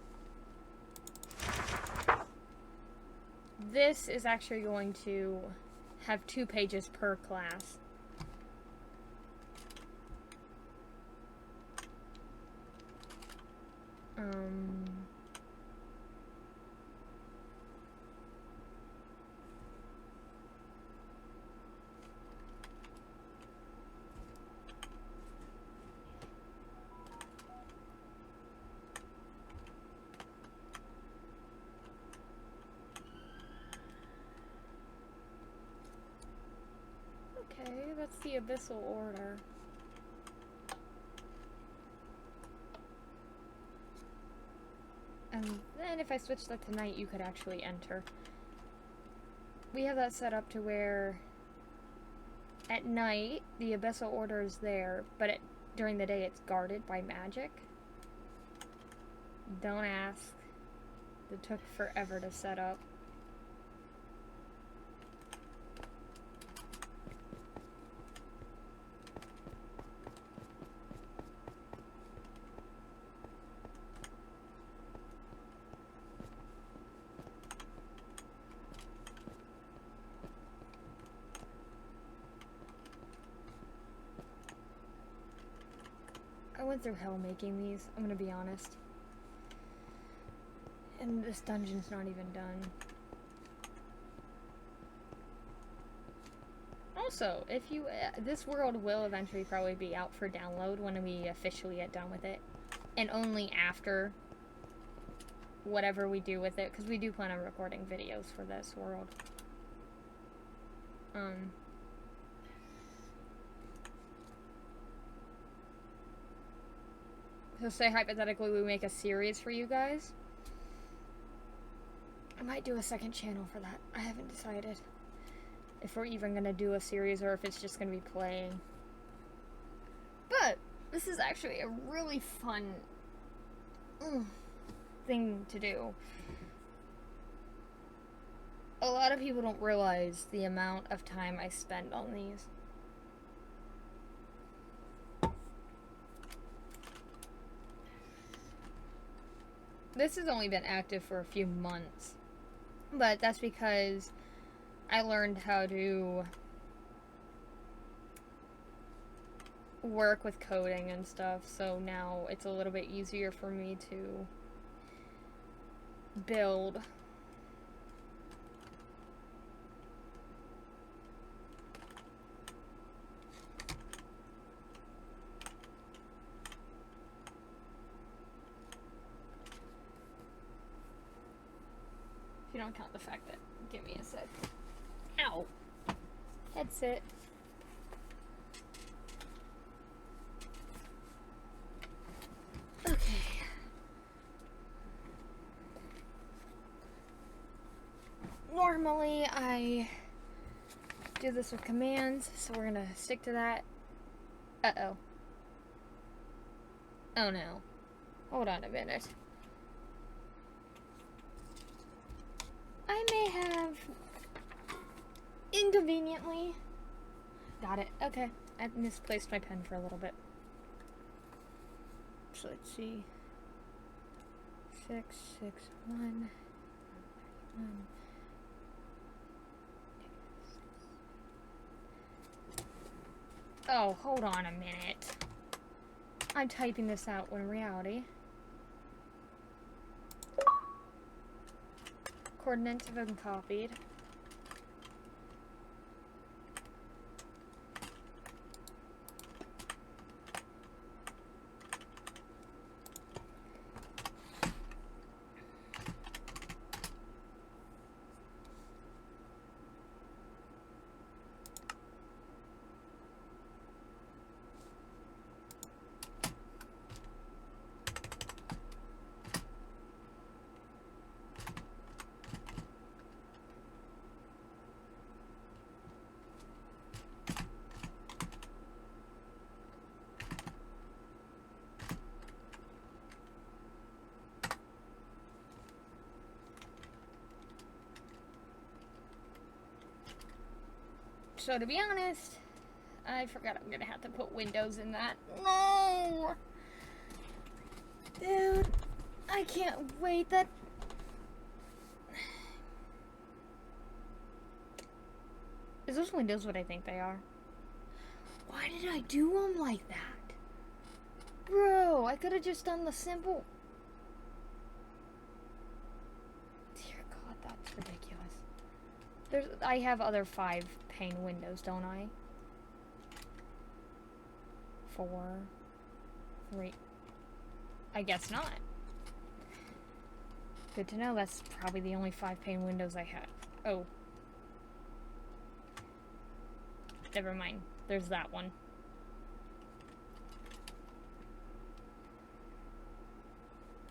Speaker 1: this is actually going to have 2 pages per class. Abyssal Order. And then if I switch that to night, you could actually enter. We have that set up to where at night, the Abyssal Order is there, but during the day it's guarded by magic. Don't ask. It took forever to set up. I went through hell making these, I'm gonna be honest. And this dungeon's not even done. Also, if you, this world will eventually probably be out for download when we officially get done with it. And only after whatever we do with it, because we do plan on recording videos for this world. So say hypothetically we make a series for you guys. I might do a second channel for that. I haven't decided if we're even gonna do a series or if it's just gonna be playing. But this is actually a really fun thing to do. A lot of people don't realize the amount of time I spend on these. This has only been active for a few months, but that's because I learned how to work with coding and stuff, so now it's a little bit easier for me to build. If you don't count the fact that, give me a sec. Ow! Headset. Okay. Normally I do this with commands, so we're gonna stick to that. Uh-oh. Oh no. Hold on a minute. I may have inconveniently got it. Okay. I misplaced my pen for a little bit. So let's see. 6, 6, 1. Oh, hold on a minute. I'm typing this out when in reality. Coordinates have been copied. So to be honest, I forgot I'm gonna have to put windows in that. No! Dude, I can't wait. That... Is those windows what I think they are? Why did I do them like that? Bro, I could have just done the simple... Dear God, that's ridiculous. I have other 5-pane windows, don't I? 4, 3. I guess not. Good to know. That's probably the only 5-pane windows I have. Oh. Never mind. there's that one.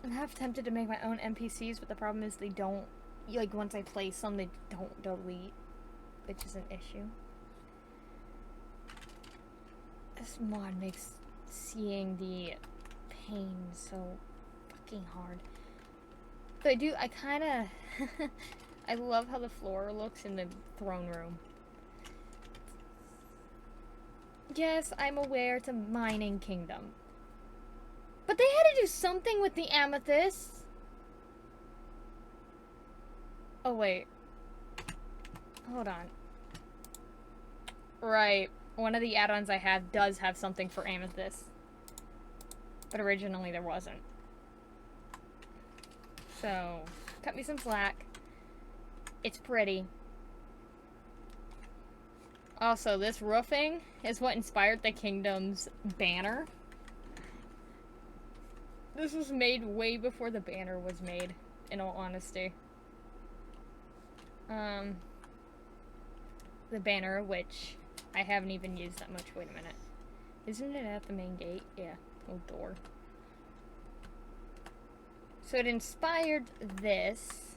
Speaker 1: I'm half tempted to make my own NPCs, but the problem is they don't, like, once I place them, they don't delete, which is an issue. This mod makes seeing the pain so fucking hard. But I kinda, I love how the floor looks in the throne room. Yes, I'm aware it's a mining kingdom. But they had to do something with the amethyst. Oh, wait. Hold on. Right. One of the add-ons I have does have something for amethyst. But originally there wasn't. So, cut me some slack. It's pretty. Also, this roofing is what inspired the kingdom's banner. This was made way before the banner was made, in all honesty. The banner, which I haven't even used that much. Wait a minute. Isn't it at the main gate? Yeah, little door. So it inspired this.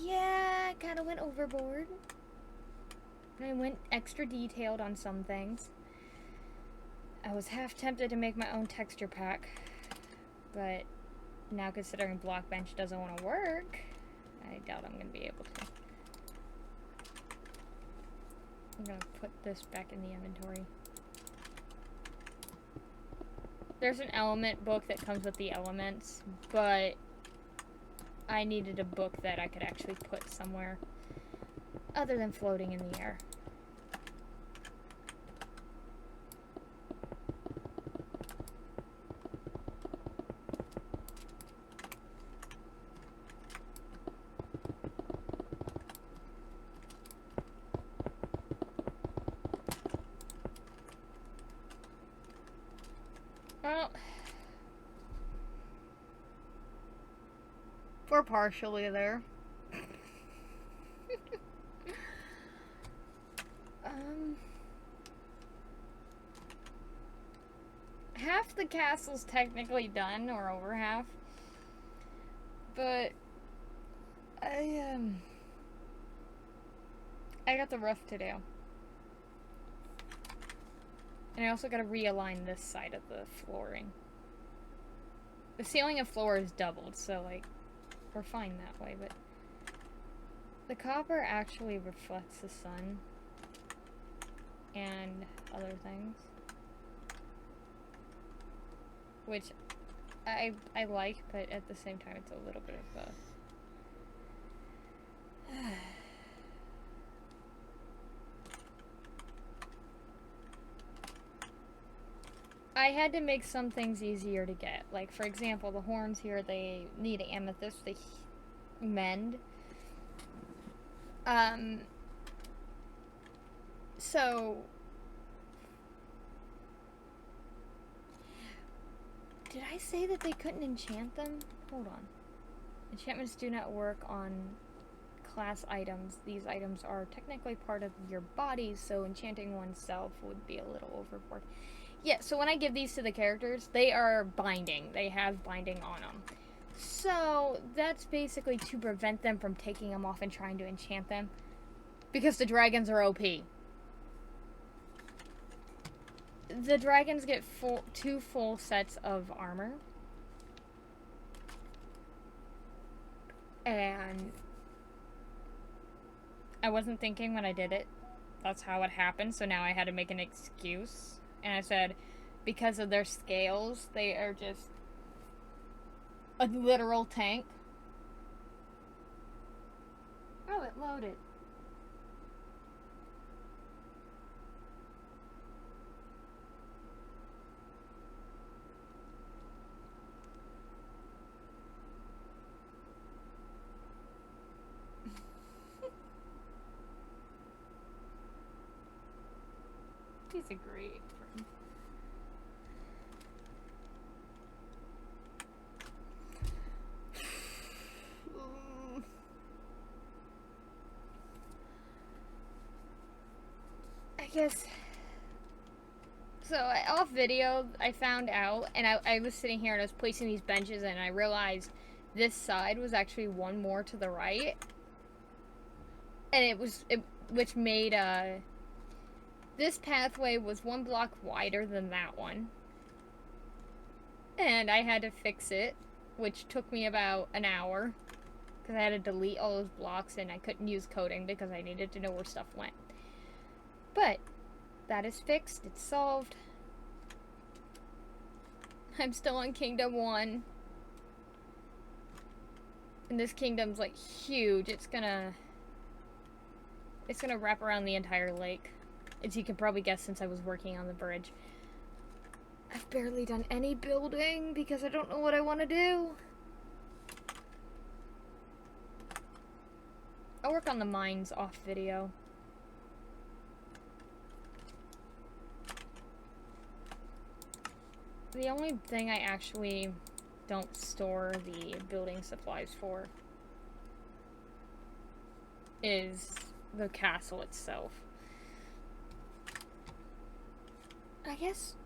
Speaker 1: Yeah, I kind of went overboard. I went extra detailed on some things. I was half tempted to make my own texture pack, but now considering Blockbench doesn't want to work, I doubt I'm going to be able to. I'm going to put this back in the inventory. There's an element book that comes with the elements, but I needed a book that I could actually put somewhere other than floating in the air. Well, we're partially there. Half the castle's technically done, or over half. But I got the roof to do. And I also gotta realign this side of the flooring. The ceiling and floor is doubled, so, like, we're fine that way, but the copper actually reflects the sun and other things, which I like, but at the same time it's a little bit of a I had to make some things easier to get. Like, for example, the horns here, they need amethyst to mend. So... Did I say that they couldn't enchant them? Hold on. Enchantments do not work on class items. These items are technically part of your body, so enchanting oneself would be a little overboard. Yeah, so when I give these to the characters, they are binding. They have binding on them. So, that's basically to prevent them from taking them off and trying to enchant them. Because the dragons are OP. The dragons get 2 full sets of armor. And I wasn't thinking when I did it. That's how it happened, so now I had to make an excuse. And I said, because of their scales, they are just a literal tank. Oh, it loaded. He's a great friend. Because, so off video, I found out, and I was sitting here and I was placing these benches, and I realized this side was actually one more to the right. And which made, this pathway was 1 block wider than that one. And I had to fix it, which took me about an hour. Because I had to delete all those blocks and I couldn't use coding because I needed to know where stuff went. But, that is fixed. It's solved. I'm still on Kingdom 1. And this kingdom's, like, huge. It's gonna wrap around the entire lake. As you can probably guess since I was working on the bridge. I've barely done any building because I don't know what I want to do. I'll work on the mines off video. The only thing I actually don't store the building supplies for is the castle itself. I guess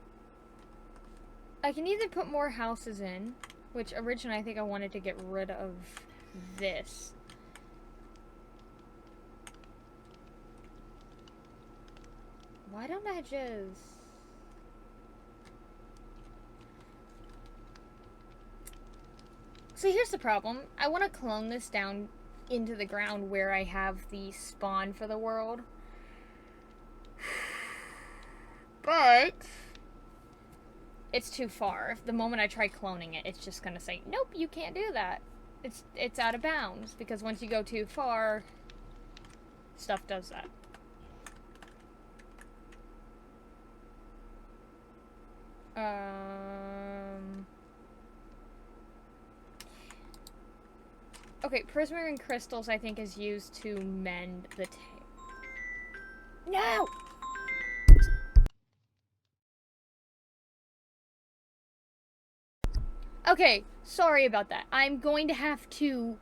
Speaker 1: I can either put more houses in, which originally I think I wanted to get rid of this. Why don't I just... So here's the problem. I want to clone this down into the ground where I have the spawn for the world. But it's too far. The moment I try cloning it, it's just gonna say, nope, you can't do that. It's out of bounds, because once you go too far, stuff does that. Okay, prismarine crystals I think is used to mend the No! Okay, sorry about that. I'm going to have to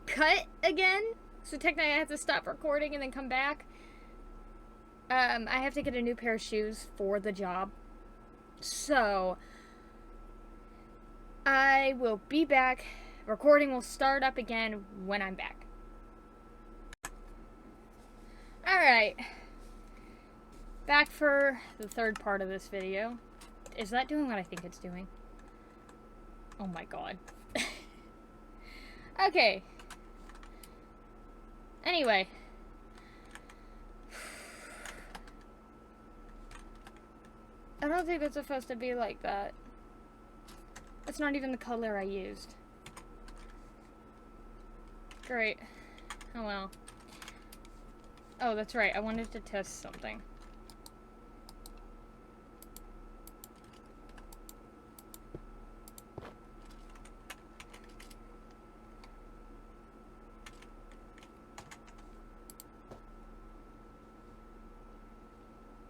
Speaker 1: cut again. So technically I have to stop recording and then come back. I have to get a new pair of shoes for the job. So, I will be back. Recording will start up again when I'm back. Alright. Back for the third part of this video. Is that doing what I think it's doing? Oh my god. Okay. Anyway. I don't think it's supposed to be like that. That's not even the color I used. Great. Oh well. Oh, that's right. I wanted to test something.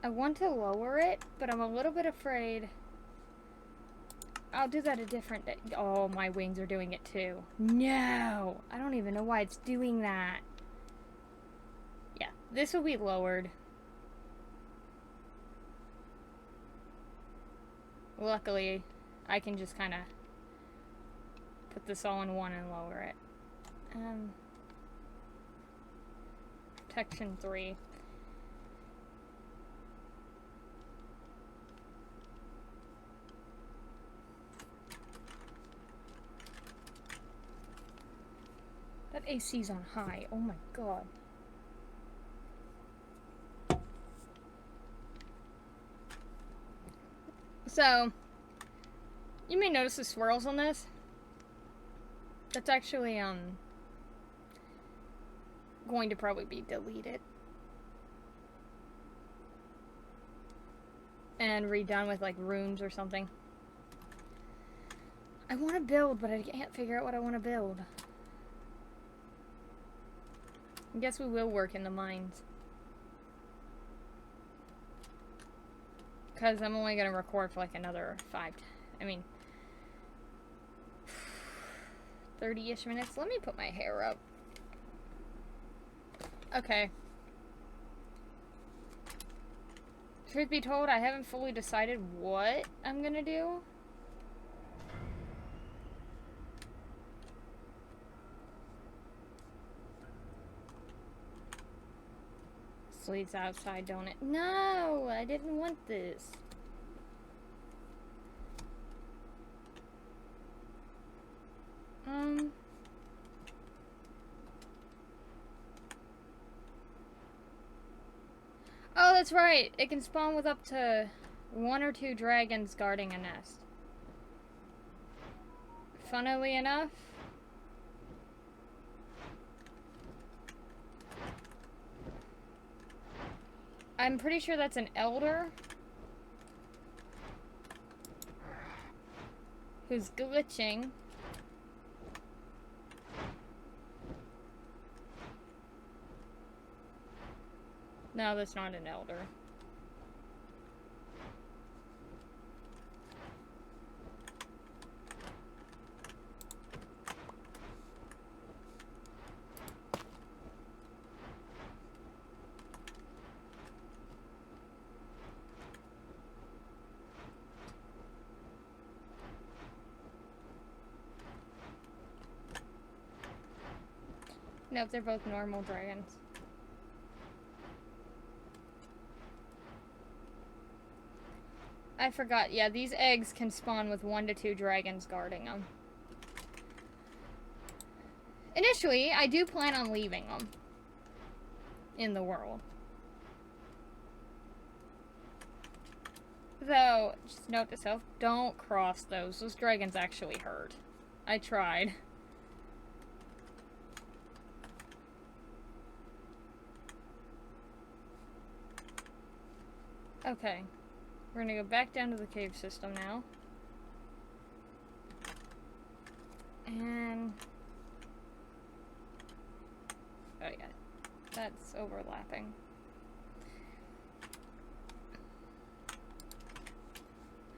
Speaker 1: I want to lower it, but I'm a little bit afraid. I'll do that a different day. Oh, my wings are doing it too. No! I don't even know why it's doing that. Yeah, this will be lowered. Luckily, I can just kind of put this all in one and lower it. Protection 3. That AC's on high. Oh my god. So, you may notice the swirls on this. That's actually, going to probably be deleted. And redone with, like, runes or something. I want to build, but I can't figure out what I want to build. I guess we will work in the mines. Because I'm only going to record for like another 30-ish minutes. Let me put my hair up. Okay. Truth be told, I haven't fully decided what I'm gonna do. Sleeps outside, don't it? No, I didn't want this. Oh, that's right. It can spawn with up to 1 or 2 dragons guarding a nest. Funnily enough, I'm pretty sure that's an elder who's glitching. No, that's not an elder. Nope, they're both normal dragons. I forgot. Yeah, these eggs can spawn with 1 to 2 dragons guarding them. Initially, I do plan on leaving them in the world. Though, just note to self, don't cross those. Those dragons actually hurt. I tried. Okay. We're gonna go back down to the cave system now. And... oh yeah. That's overlapping.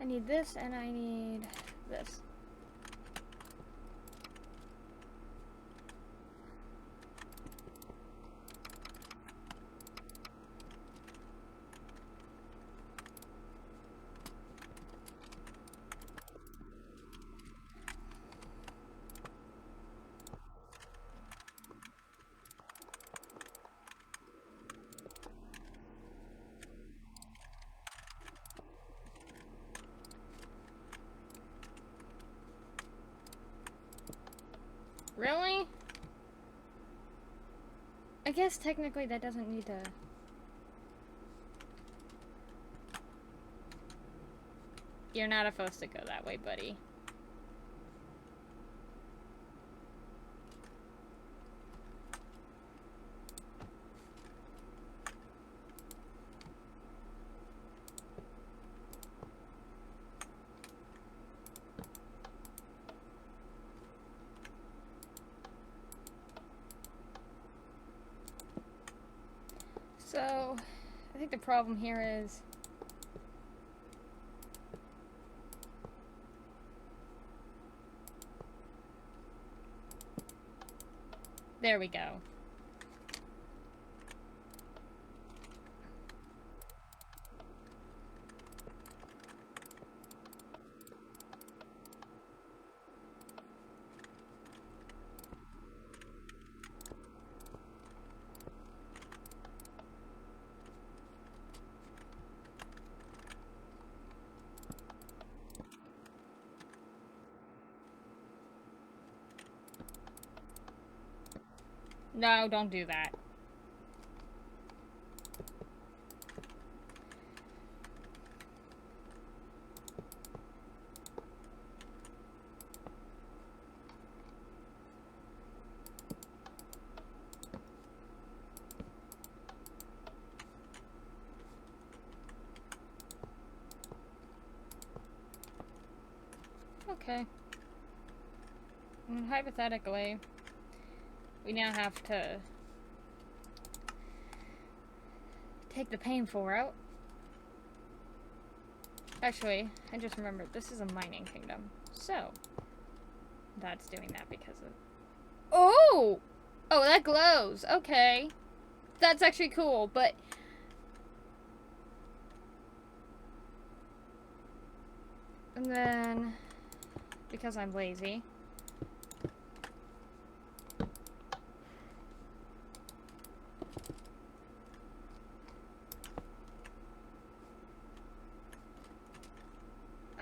Speaker 1: I need this and I need this. Really? I guess technically that doesn't need to... You're not supposed to go that way, buddy. So, I think the problem here is... there we go. No, don't do that. Okay. And hypothetically, we now have to take the painful route. Actually, I just remembered, this is a mining kingdom. So, that's doing that because of... oh! Oh, that glows. Okay. That's actually cool, but... And then, because I'm lazy,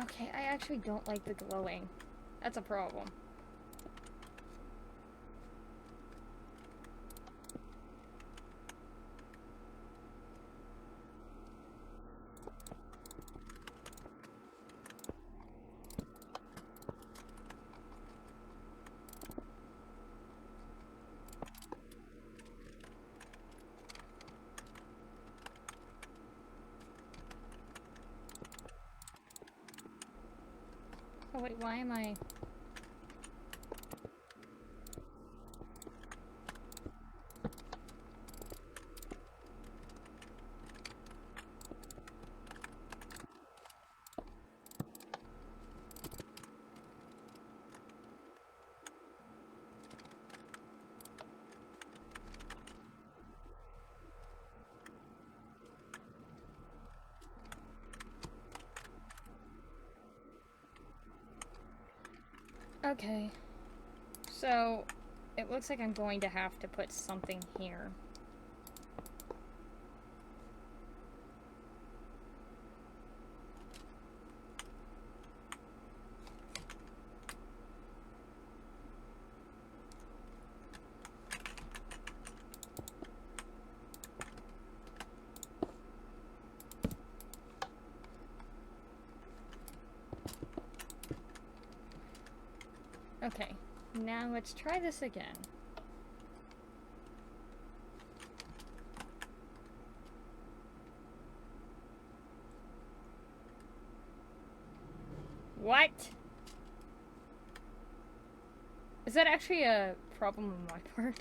Speaker 1: okay, I actually don't like the glowing. That's a problem. Oh wait, why am I... Okay. So, it looks like I'm going to have to put something here. Okay, now let's try this again. What? Is that actually a problem on my part?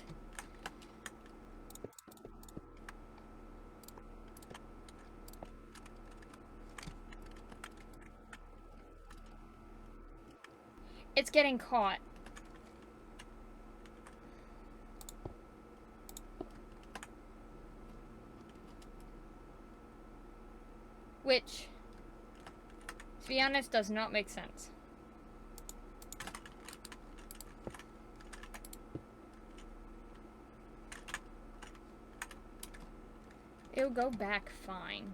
Speaker 1: It's getting caught. Which, to be honest, does not make sense. It'll go back fine.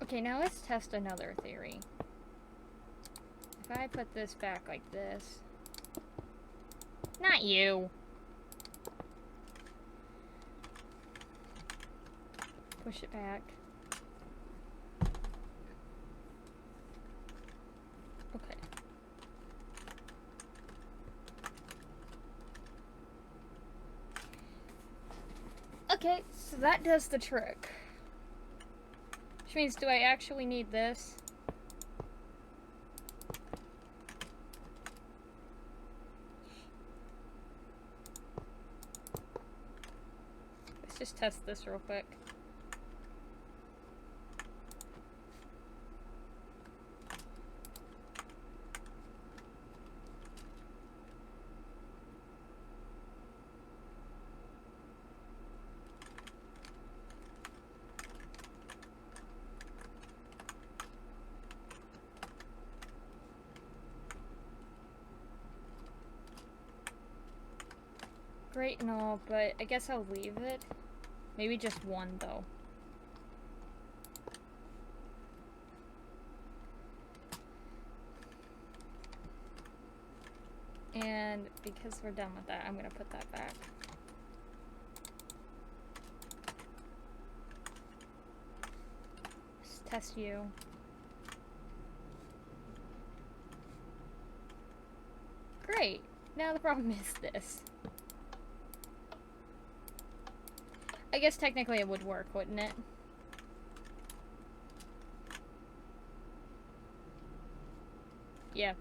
Speaker 1: Okay, now let's test another theory. If I put this back like this... Not you! Push it back. Okay. Okay, so that does the trick. Which means, do I actually need this? Let's just test this real quick. Great and all, but I guess I'll leave it. Maybe just one, though. And because we're done with that, I'm gonna put that back. Just test you. Great! Now the problem is this. I guess technically it would work, wouldn't it? Yeah.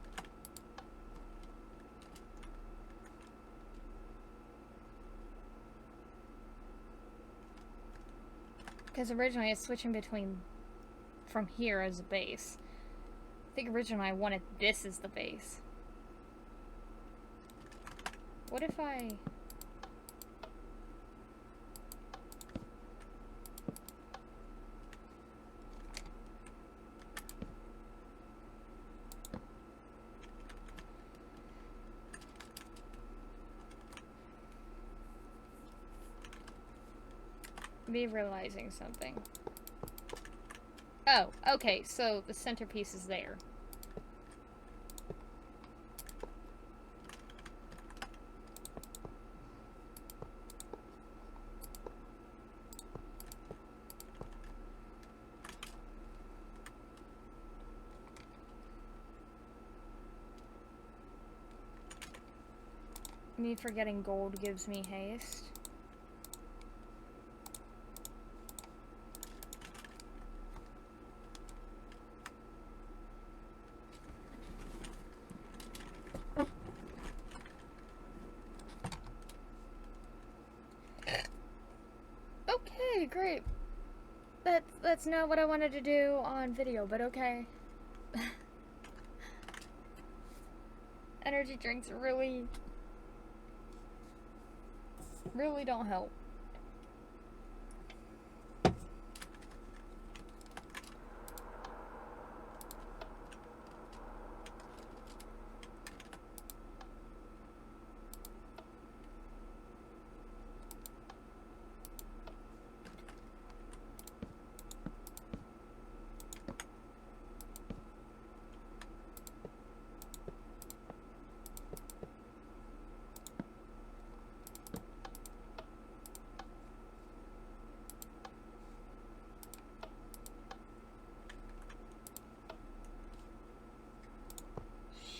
Speaker 1: Because originally it's switching between from here as a base. I think originally I wanted this as the base. What if I... Me realizing something. Oh, okay, so the centerpiece is there. Me forgetting gold gives me haste. Okay, great. That's not what I wanted to do on video, but okay. Energy drinks really don't help.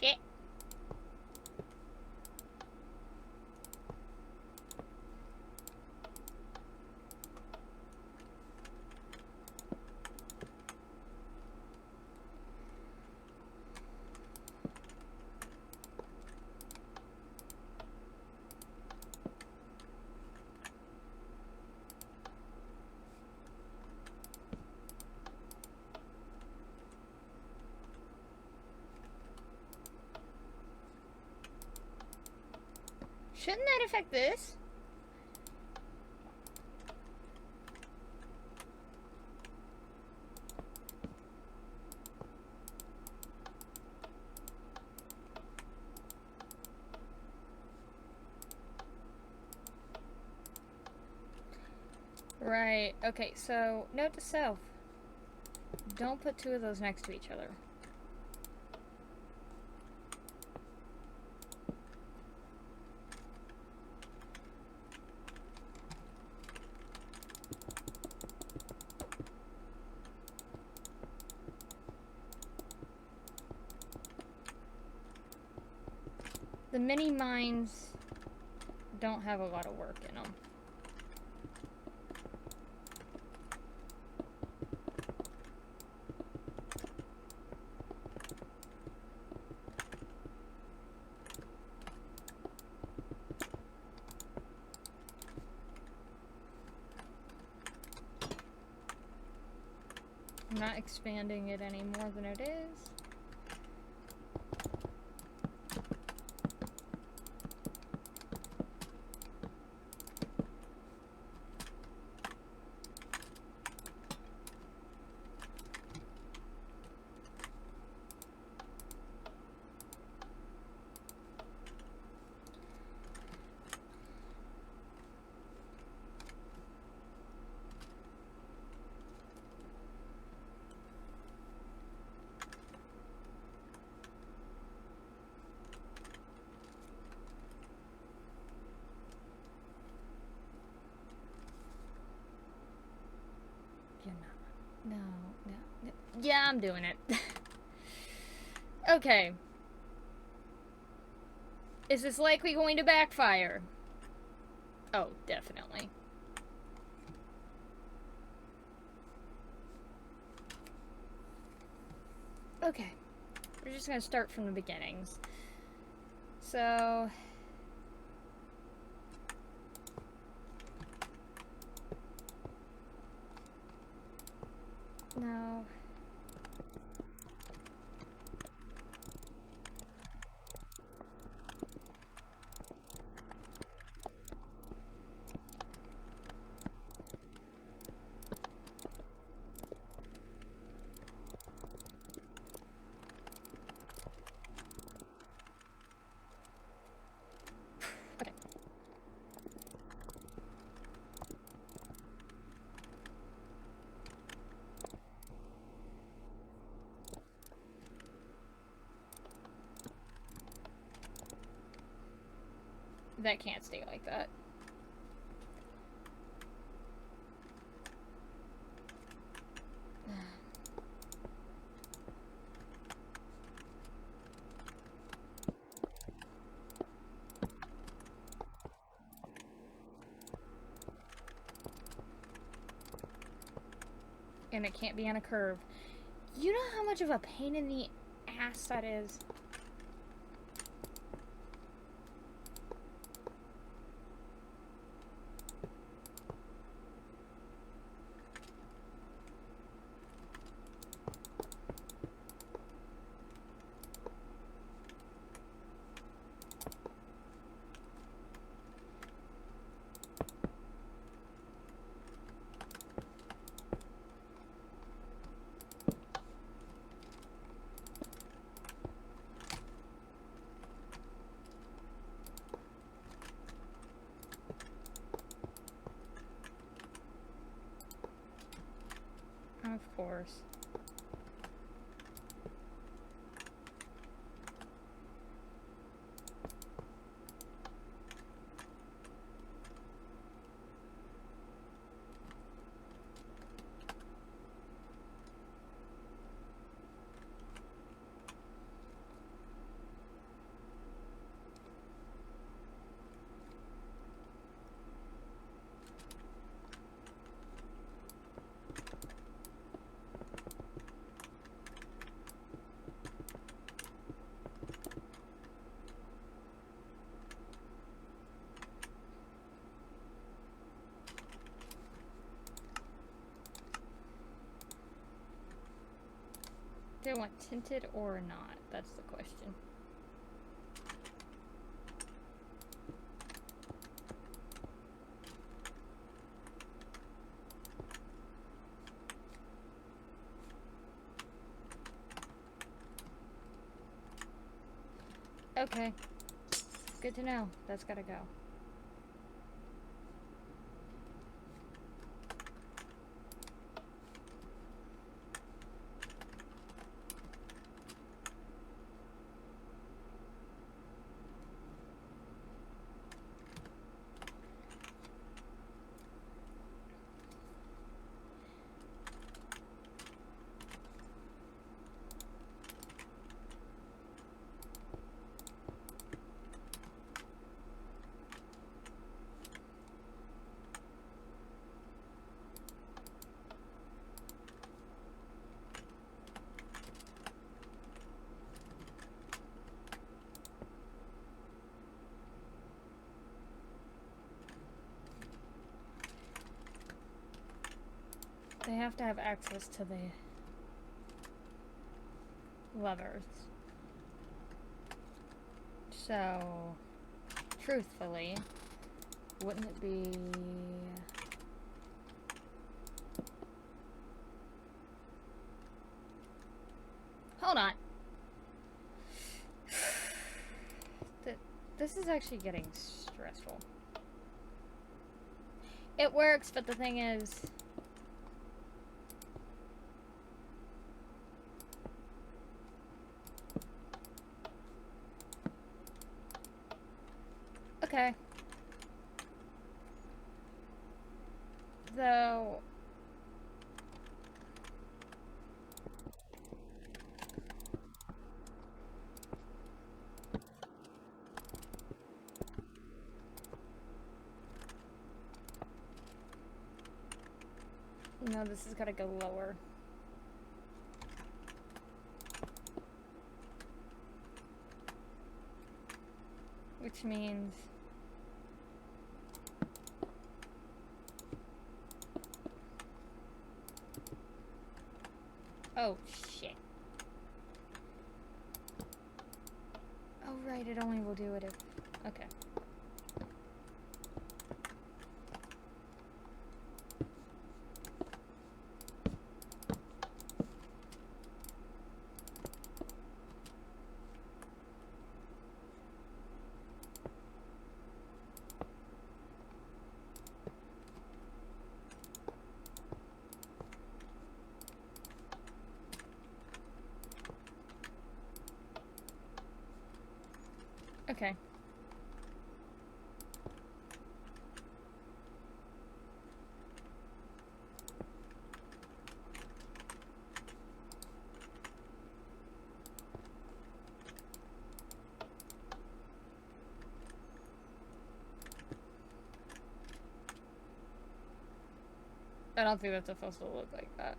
Speaker 1: Shit. Shouldn't that affect this? Right, okay, so note to self. Don't put two of those next to each other. The mini mines don't have a lot of work in them. I'm not expanding it any more than it is. No. Yeah, I'm doing it. Okay. Is this likely going to backfire? Oh, definitely. Okay. We're just gonna start from the beginnings. So... No. That can't stay like that. And it can't be on a curve. You know how much of a pain in the ass that is? Of course. Do I want tinted or not? That's the question. Okay. Good to know. That's gotta go. They have to have access to the levers. So, truthfully, wouldn't it be... Hold on. This is actually getting stressful. It works, but the thing is... Okay. Though... No, this has got to go lower. Which means... Oh, shit. Oh, right, it only will do it if... Okay. Okay. I don't think that's supposed to look like that.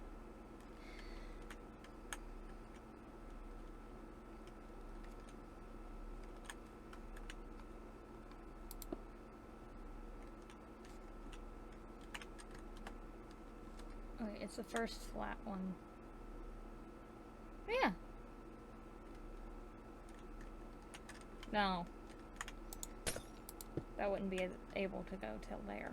Speaker 1: Wait, it's the first flat one. Yeah. No. That wouldn't be able to go till there.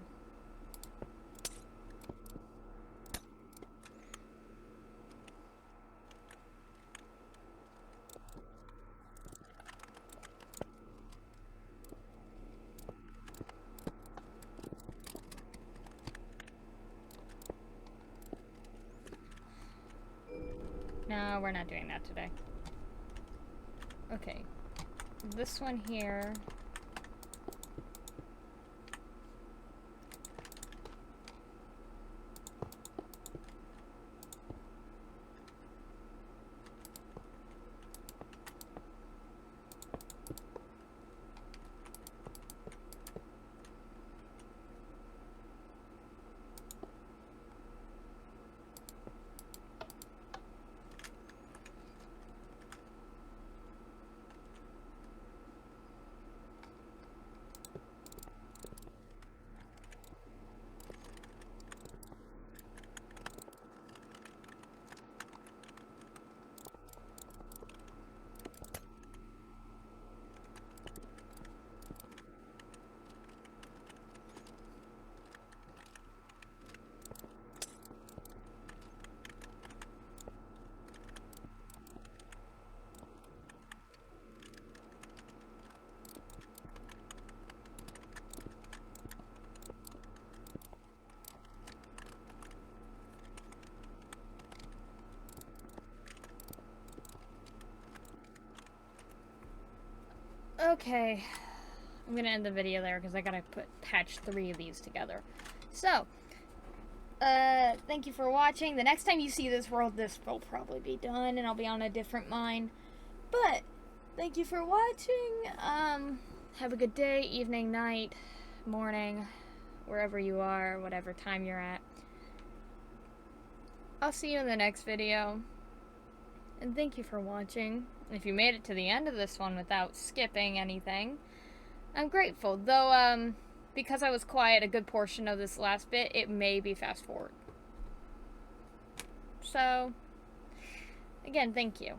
Speaker 1: No, we're not doing that today. Okay. This one here. Okay, I'm gonna end the video there because I gotta patch 3 of these together. So, thank you for watching. The next time you see this world, this will probably be done and I'll be on a different mine. But, thank you for watching. Have a good day, evening, night, morning, wherever you are, whatever time you're at. I'll see you in the next video. And thank you for watching. If you made it to the end of this one without skipping anything, I'm grateful. Though, because I was quiet a good portion of this last bit, it may be fast forward. So, again, thank you.